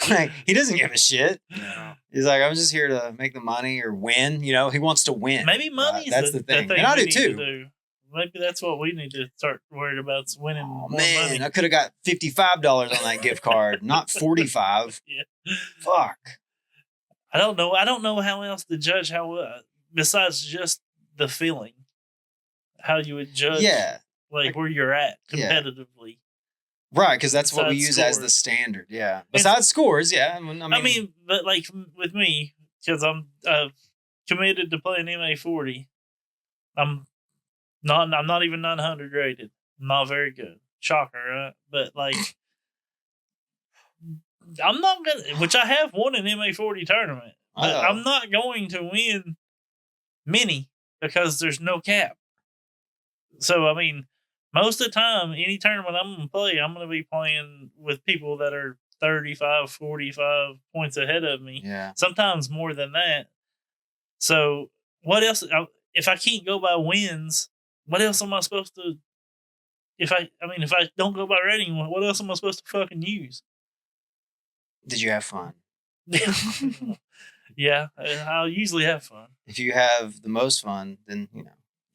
Like, he doesn't give a shit. No. He's like, I'm just here to make the money or win. He wants to win. Maybe money that's the thing. And I do too. Maybe that's what we need to start worried about, is winning more money. I could have got $55 on that gift card, not $45. Yeah. Fuck. I don't know how else to judge besides just the feeling, how you would judge like where you're at competitively. Right, because that's what we use as the standard. Yeah. Besides scores, I mean, but like with me, because I'm committed to playing MA40, I'm not even 900 rated. I'm not very good. Shocker, right? But like, I'm not gonna. Which I have won an MA40 tournament, but I'm not going to win many because there's no cap. So I mean, most of the time, any tournament I'm going to play, I'm going to be playing with people that are 35, 45 points ahead of me. Yeah. Sometimes more than that. So what else? If I can't go by wins, what else am I supposed to? If I don't go by rating, what else am I supposed to fucking use? Did you have fun? Yeah, I'll usually have fun. If you have the most fun, then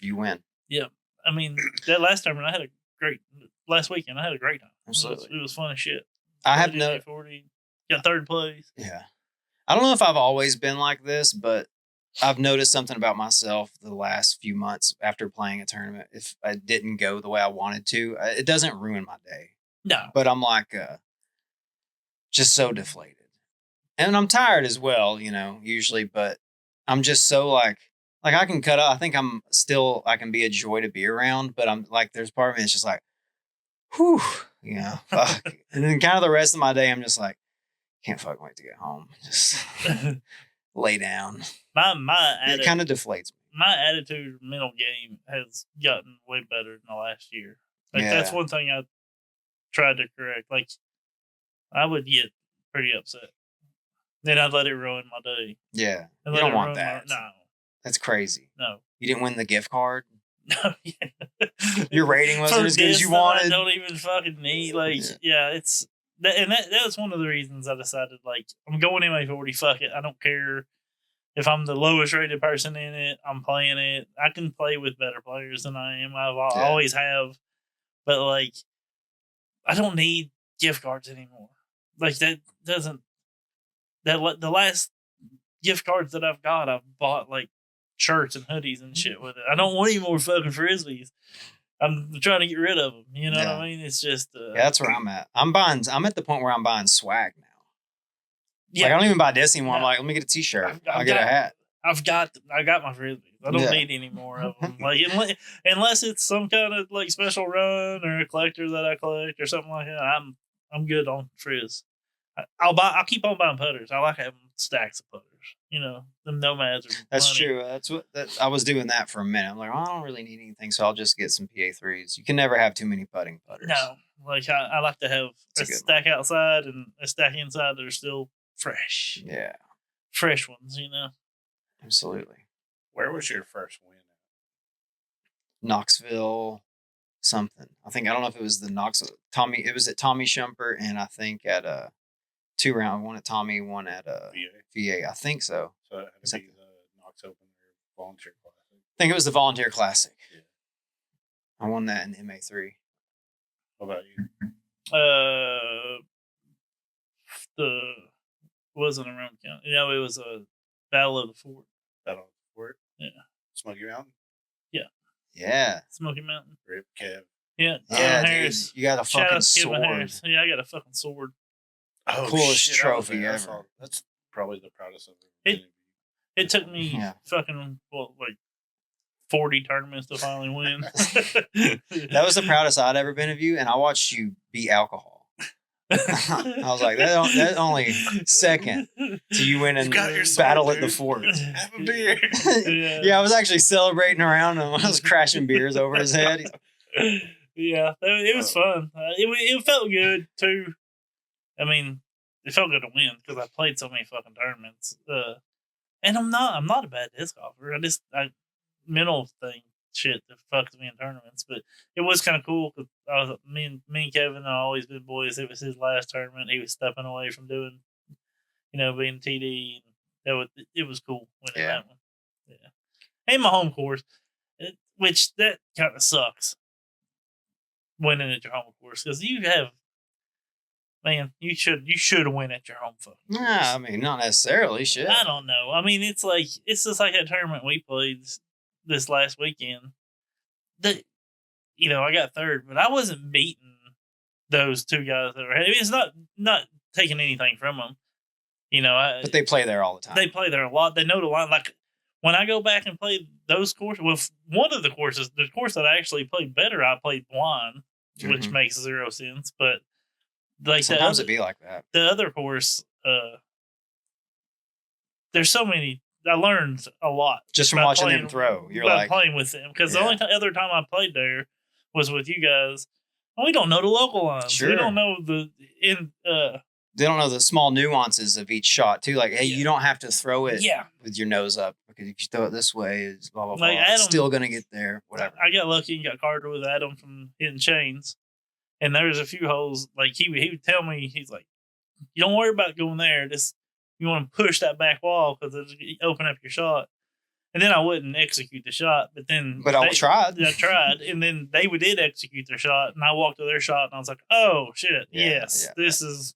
you win. Yeah. I mean, that last tournament, last weekend, I had a great time. Absolutely. It was fun as shit. I have no 40, got third place. Yeah. I don't know if I've always been like this, but I've noticed something about myself the last few months after playing a tournament. If I didn't go the way I wanted to, it doesn't ruin my day. No. But I'm like, just so deflated. And I'm tired as well, usually, but I'm just so like I can cut up. I think I can be a joy to be around, but I'm like, there's part of me that's just like, whew, fuck. And then kind of the rest of my day, I'm just like, can't fucking wait to get home. Just lay down. It kind of deflates me. My attitude, mental game has gotten way better in the last year. That's one thing I tried to correct. Like, I would get pretty upset. Then I'd let it ruin my day. Yeah. You don't want that. No. That's crazy. No. You didn't win the gift card? No, yeah. Your rating wasn't as good as you wanted? I don't even fucking need. Like, it's... that was one of the reasons I decided, like, I'm going MA40, fuck it. I don't care if I'm the lowest rated person in it. I'm playing it. I can play with better players than I am. I always have. But, like, I don't need gift cards anymore. Like, that doesn't... the last gift cards that I've got, I've bought, like, shirts and hoodies and shit with it. I don't want any more fucking Frisbees. I'm trying to get rid of them. You know what I mean? It's just... that's where I'm at. I'm at the point where I'm buying swag now. Yeah. Like, I don't even buy this anymore. I'm like, let me get a t-shirt. I'll get a hat. I got my Frisbees. I don't need any more of them. Like, unless it's some kind of, like, special run or a collector that I collect or something like that, I'm good on Frizz. I'll keep on buying putters. I like having stacks of putters. Them nomads are That's money. true. I was doing that for a minute. I'm like, I don't really need anything, so I'll just get some PA3s. You can never have too many putting putters. No, like I like to have a stack outside and a stack inside that are still fresh. Yeah, fresh ones. Absolutely. Where was your first win? Knoxville, something. I don't know if it was the Knoxville Tommy. It was at Tommy Shumpert, and I think at 2 round, one at Tommy, one at VA. I think so. So it had to be the Knox Open or Volunteer Classic. I think it was the Volunteer Classic. Yeah. I won that in MA3. What about you? Wasn't a round count. It was a Battle of the Fort. Battle of the Fort? Yeah. Smoky Mountain? Yeah. Yeah. Smoky Mountain. Rip Kev. Yeah. Kevin Harris. Dude, you got a fucking sword. Harris. Yeah, I got a fucking sword. Oh, coolest trophy ever. That's probably the proudest of it took me fucking, like 40 tournaments to finally win. That was the proudest I'd ever been of you, and I watched you beat alcohol. I was like, that's only second to you winning Battle at the Fort. Have a beer. Yeah, I was actually celebrating around him. I was crashing beers over his head. Yeah, it was fun. It felt good too. I mean, it felt good to win because I played so many fucking tournaments. And I'm not a bad disc golfer. Mental thing shit that fucks me in tournaments. But it was kind of cool because me and Kevin have always been boys. It was his last tournament. He was stepping away from doing, being TD. It was cool winning that one. Yeah, and my home course, which that kind of sucks. Winning at your home course because you have. Man, you should win at your home fucking course. Nah, I mean, not necessarily. Shit. I don't know. I mean, it's just like that tournament we played this last weekend. I got third, but I wasn't beating those two guys that were. I mean, it's not taking anything from them. But they play there all the time. They play there a lot. They know the line. Like when I go back and play those courses, well, one of the courses, the course that I actually played better, I played blind, which makes 0 sense, but. Like sometimes it'd be like that. The other course, there's so many. I learned a lot just from watching them throw. You're like playing with them because the only other time I played there was with you guys. And we don't know the local lines. Sure. We don't know they don't know the small nuances of each shot too. Like, hey, you don't have to throw it with your nose up because if you throw it this way, it's blah blah blah. Like Adam, it's still gonna get there. Whatever. I got lucky and got carded with Adam from hitting chains. And there's a few holes, like he would tell me, he's like, you don't worry about going there. Just you want to push that back wall because it'll open up your shot. And then I wouldn't execute the shot, but then I tried. I tried, and then they did execute their shot, and I walked to their shot, and I was like, "Oh shit, this is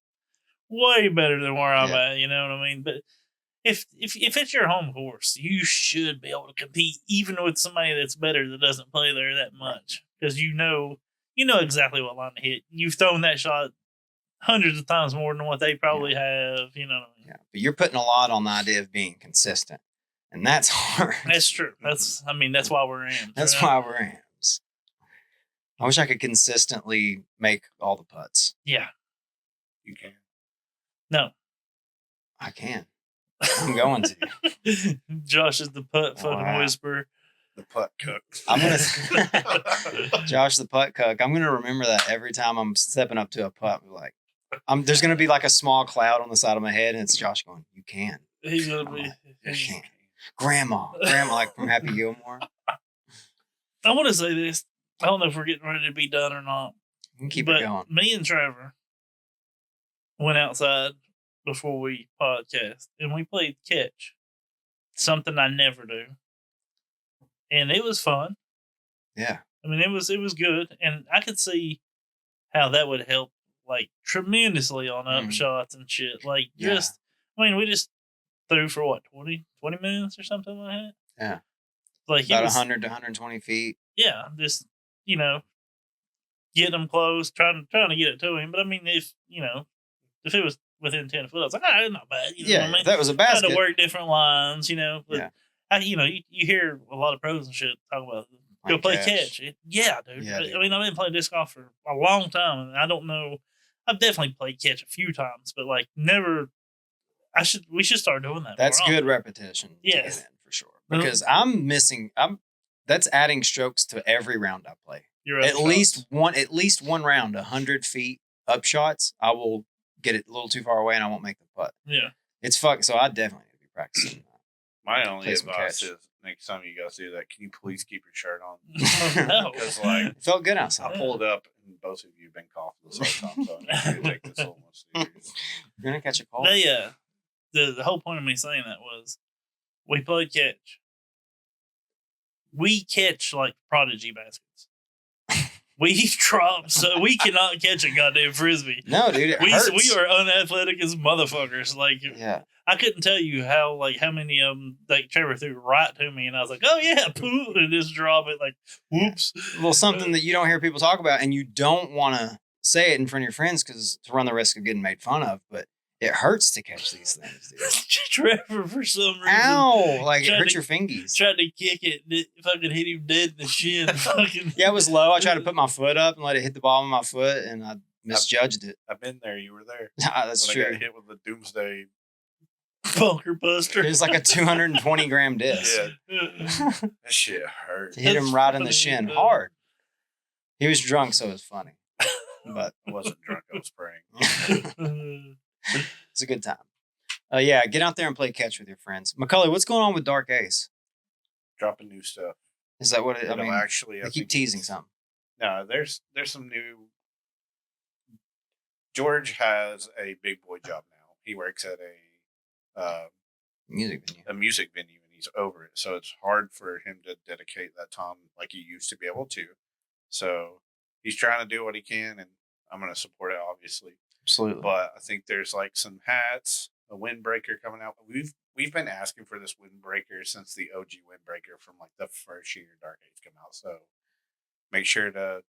way better than where I'm at." You know what I mean? But if it's your home course, you should be able to compete even with somebody that's better that doesn't play there that much, because you know exactly what line to hit. You've thrown that shot hundreds of times more than what they probably have. You know what I mean? Yeah, but you're putting a lot on the idea of being consistent. And that's hard. That's true. That's why we're AMs. That's why we're AMs. I wish I could consistently make all the putts. Yeah. You can. No. I can. I'm going to. Josh is the putt fucking whisperer. The putt cook. I'm gonna Josh the putt cook. I'm gonna remember that every time I'm stepping up to a putt. Like, there's gonna be like a small cloud on the side of my head, and it's Josh going, "You can." He's gonna be. You can. Grandma, like from Happy Gilmore. I want to say this. I don't know if we're getting ready to be done or not. We can keep it going. Me and Trevor went outside before we podcast, and we played catch. Something I never do, and it was fun. Yeah, I mean, it was good, and I could see how that would help like tremendously on up shots and shit. Like we just threw for what 20 minutes or something like that. Yeah, like about 100 to 120 feet. Yeah, just get them close, trying to get it to him. But I mean, if it was within 10 foot, I was like, it's not bad. You know what I mean? That was a basket. Trying to work different lines, But you hear a lot of pros and shit talk about go play catch. Dude. Yeah, dude. I mean, I've been playing disc golf for a long time, and I don't know. I've definitely played catch a few times, but like never. We should start doing that. That's good repetition. Yes, for sure. Because that's adding strokes to every round I play. At least one round, 100 feet up shots, I will get it a little too far away and I won't make the putt. Yeah. It's fuck. So I definitely need to be practicing that. My only advice is next time you guys do that, can you please keep your shirt on? No. Because it felt good outside. I pulled up and both of you have been coughing this whole time, so I need to take this a little more serious. You're gonna catch a cold. The whole point of me saying that was we played catch. We catch like prodigy baskets. We drop, so we cannot catch a goddamn frisbee. No, dude, it hurts. We are unathletic as motherfuckers. Like, I couldn't tell you how many of them like Trevor threw right to me, and I was like, oh yeah, poof, and just drop it like, whoops. Well, something that you don't hear people talk about, and you don't want to say it in front of your friends because to run the risk of getting made fun of, but it hurts to catch these things, dude. Trevor, for some reason. Ow! Like, it hurts your fingies. Tried to kick it. If I could hit him dead in the shin. Yeah, it was low. I tried to put my foot up and let it hit the ball of my foot, and I misjudged it. I've been there. You were there. That's true. I got hit with the doomsday bunker buster. It was like a 220 gram disc. Yeah. That shit hurt. Hit him right in the shin hard. He was drunk, so it was funny. But I wasn't drunk. I was praying. It's a good time. Get out there and play catch with your friends. McCully, what's going on with Dark Ace? Dropping new stuff. Is that what it? I mean, actually, they keep teasing something. No, there's some new. George has a big boy job now. He works at a music venue, and he's over it. So it's hard for him to dedicate that time like he used to be able to. So he's trying to do what he can, and I'm going to support it, obviously. Absolutely. But I think there's like some hats, a windbreaker coming out. We've been asking for this windbreaker since the OG windbreaker from like the first year Dark Age came out. So make sure to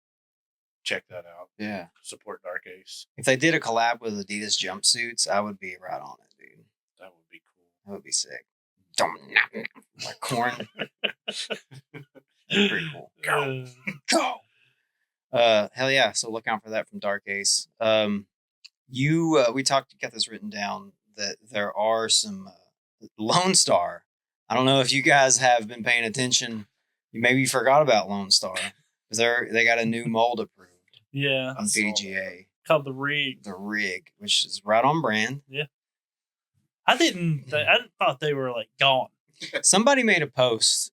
check that out. Yeah. Support Dark Ace. If they did a collab with Adidas jumpsuits, I would be right on it, dude. That would be cool. That would be sick. Like corn. Pretty cool. Go. Hell yeah. So look out for that from Dark Ace. We got this written down that there are some Lone Star. I don't know if you guys have been paying attention. You maybe forgot about Lone Star because they got a new mold approved. Yeah, on PDGA called the Rig. The Rig, which is right on brand. Yeah, I thought they were like gone. Somebody made a post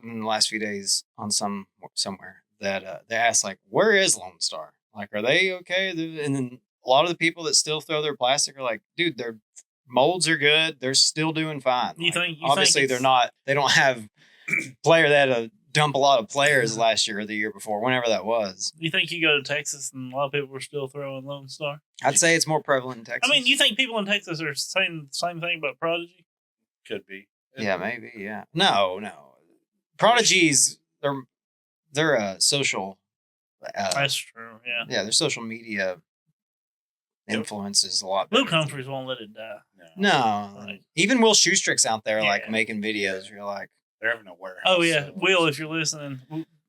in the last few days on somewhere that they asked like, "Where is Lone Star? Like, are they okay?" And then a lot of the people that still throw their plastic are like, dude, they're Molds are good. They're still doing fine. You think obviously they're not. They don't have player that had to dump a lot of players last year or the year before, whenever that was. You think you go to Texas and a lot of people are still throwing Lone Star? I'd say it's more prevalent in Texas. I mean, you think people in Texas are saying the same thing about Prodigy? Could be. Yeah, maybe. Yeah. No. Prodigies. They're a social. That's true. Yeah. Yeah, their social media influences a lot. Blue countries won't let it die. No. Like, even Will Schustrick's out there like making videos. You're like, they're having a warehouse. Oh yeah, Will, if you're listening,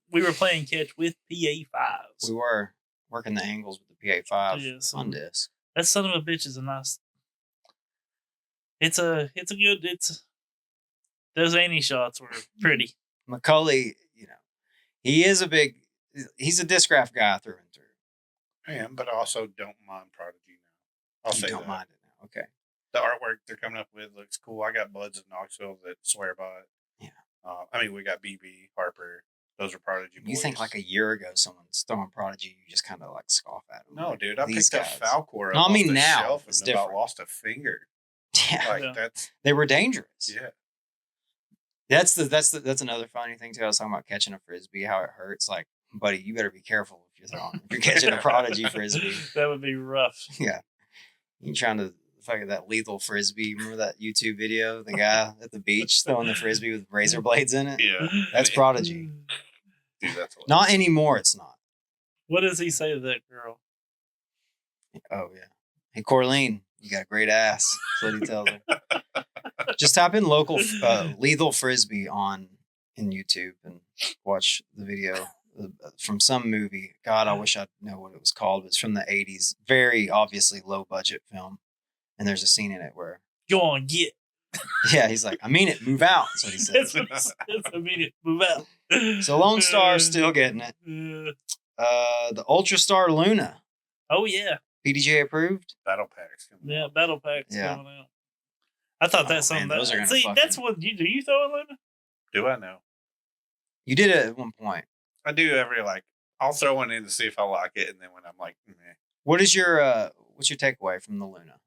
we were playing catch with PA5s. We were working the angles with the PA5 on disc. That son of a bitch is a nice. It's a good. Those Annie shots were pretty. McCulley, he's a Discraft guy through and through. I am, but I also don't mind Prodigy now. You don't mind it now. Okay. The artwork they're coming up with looks cool. I got buds in Knoxville that swear by it. Yeah. We got BB, Harper. Those are Prodigy boys. You think like a year ago someone's throwing Prodigy, you just kind of like scoff at them. No, like, dude. I picked up Falcor no, I mean, off the now shelf it's and different. about lost a finger. Yeah. That's they were dangerous. Yeah. That's another funny thing too. I was talking about catching a frisbee, how it hurts. Like, buddy, you better be careful if you're catching a Prodigy frisbee. That would be rough. Yeah. You trying to fucking that lethal frisbee. Remember that YouTube video? The guy at the beach throwing the frisbee with razor blades in it? Yeah. That's Prodigy. Dude, that's not anymore, it's not. What does he say to that girl? Oh yeah. Hey Corleen, you got a great ass. That's what he tells her. Just type in local lethal frisbee in YouTube and watch the video from some movie. God, I wish I'd know what it was called. It's from the 80s. Very obviously low budget film. And there's a scene in it where go on, get. Yeah, he's like, I mean it, move out. That's what he says. I mean it, move out. So Lone Star's still getting it. The Ultra Star Luna. Oh yeah. PDGA approved. Battle packs. Yeah, battle packs coming out. I thought that's something. Those are see, that's what you do. You throw a Luna? Do I know? You did it at one point. I do I'll throw one in to see if I like it, and then when I'm like, meh. What is what's your takeaway from the Luna?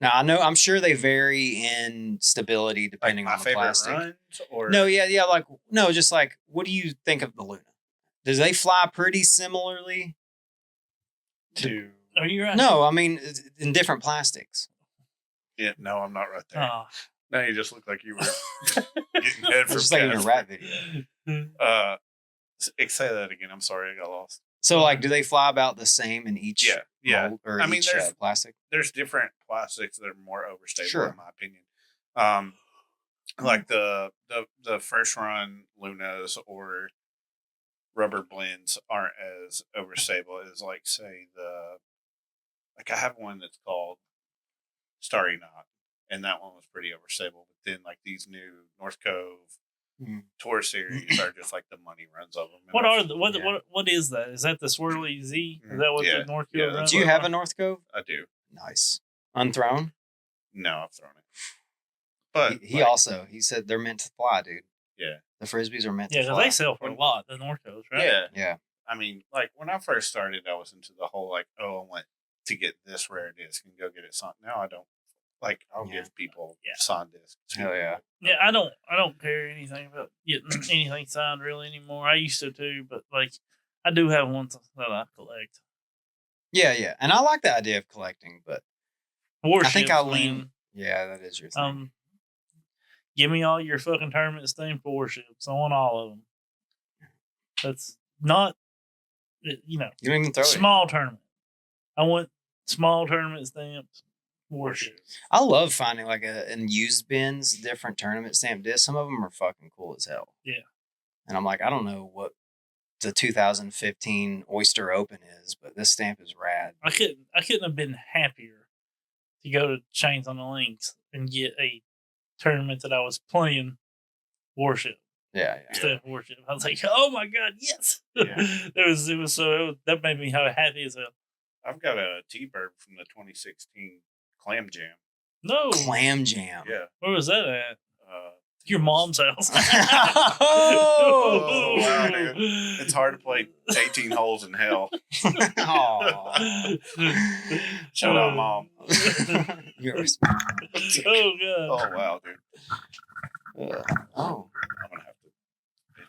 Now I'm sure they vary in stability depending on the plastic. Runs, or just like what do you think of the Luna? Does they fly pretty similarly? Are you right? No, I mean in different plastics. Yeah, no, I'm not right there. Oh. No, you just look like you were getting head from just like in a rap video. Say that again. I'm sorry, I got lost. So, do they fly about the same in each mold or each plastic? There's different plastics that are more overstable, sure. in my opinion. Like the first run Lunas or rubber blends aren't as overstable as, like, say, I have one that's called Starry Knot, and that one was pretty overstable. But then, like, these new North Cove Tour series are just like the money runs of them. What is that? Is that the Swirly Z? Is that what the North Cove runs? Do you have a North Cove? I do. Nice. Unthrown? No, I've thrown it. But he said they're meant to fly, dude. Yeah. The frisbees are meant to fly. Yeah, they sell for a lot, the North Coves, right? Yeah. Yeah. I mean, like, when I first started, I was into the whole, I want to get this rare disc and go get it signed. Now I don't. Like, I'll give people signed discs. Hell yeah. Yeah, I don't care anything about getting anything signed really anymore. I used to too, but, like, I do have ones that I collect. Yeah, yeah. And I like the idea of collecting, but Warships, I think I'll lean. Yeah, that is your thing. Give me all your fucking tournaments themed warships. I want all of them. That's not, you don't even throw small tournament. I want small tournament stamped warships. I love finding in used bins different tournament stamp discs. Some of them are fucking cool as hell. Yeah. And I'm like, I don't know what the 2015 Oyster Open is, but this stamp is rad. I couldn't have been happier to go to Chains on the Links and get a tournament that I was playing warship. Yeah. Warship. I was like, oh my god, yes. Yeah. That made me happy as hell. I've got a T-Bird from the 2016 Clam Jam. No. Clam Jam. Yeah. Where was that at? Your mom's house. Oh, wow, dude. It's hard to play 18 holes in hell. Aw. Shout out, Mom. Yours. Oh, God. Oh, wow, dude. Oh. I'm going to have to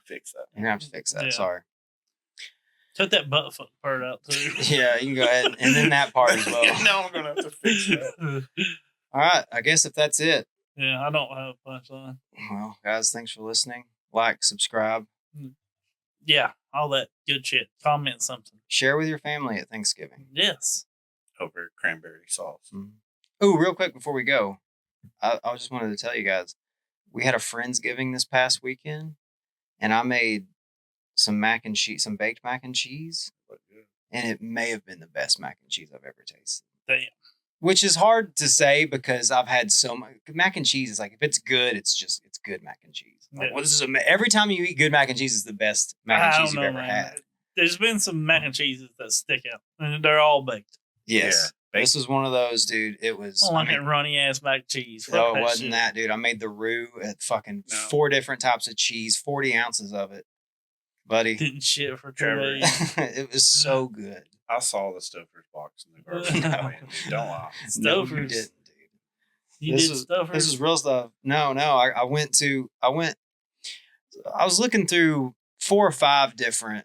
fix that. You're going to have to fix that. Yeah. Sorry. Cut that butt fuck part out, too. Yeah, you can go ahead. And then that part as well. No, I'm going to have to fix that. All right. I guess if that's it. Yeah, I don't have a punchline. Well, guys, thanks for listening. Like, subscribe. Yeah, all that good shit. Comment something. Share with your family at Thanksgiving. Yes. Over cranberry sauce. Mm-hmm. Oh, real quick before we go, I just wanted to tell you guys, we had a Friendsgiving this past weekend, and I made some baked mac and cheese, and it may have been the best mac and cheese I've ever tasted. Damn. Which is hard to say because I've had so much mac and cheese. Is like if it's good, it's good mac and cheese. Like, Yeah. well, this is every time you eat good mac and cheese is the best mac and cheese you've ever had. There's been some mac and cheeses that stick out, and they're all baked. Yes, this was one of those, dude. It was. I don't like that runny ass mac and cheese. No, it wasn't that, dude. I made the roux at fucking 4 different types of cheese, 40 ounces of it, buddy. Didn't shit for Trevor. 2 days. It was so good. I saw the Stouffer's box in the garbage. Don't lie. No, you Stouffer's. didn't, dude. You did Stouffer's? This is real stuff. No. I was looking through 4 or 5 different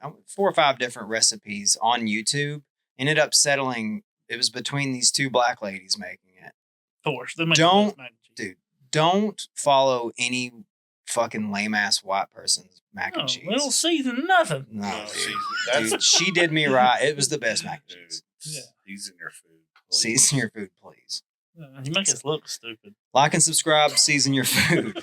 recipes on YouTube. Ended up settling. It was between these 2 black ladies making it. Of course. They make the best mac and cheese. Dude, don't follow any fucking lame ass white person's mac and cheese. We don't season nothing. No, That's dude, she did me right. It was the best mac and cheese. Yeah. Season your food. Please. Season your food, please. You make us look stupid. Like and subscribe. Season your food.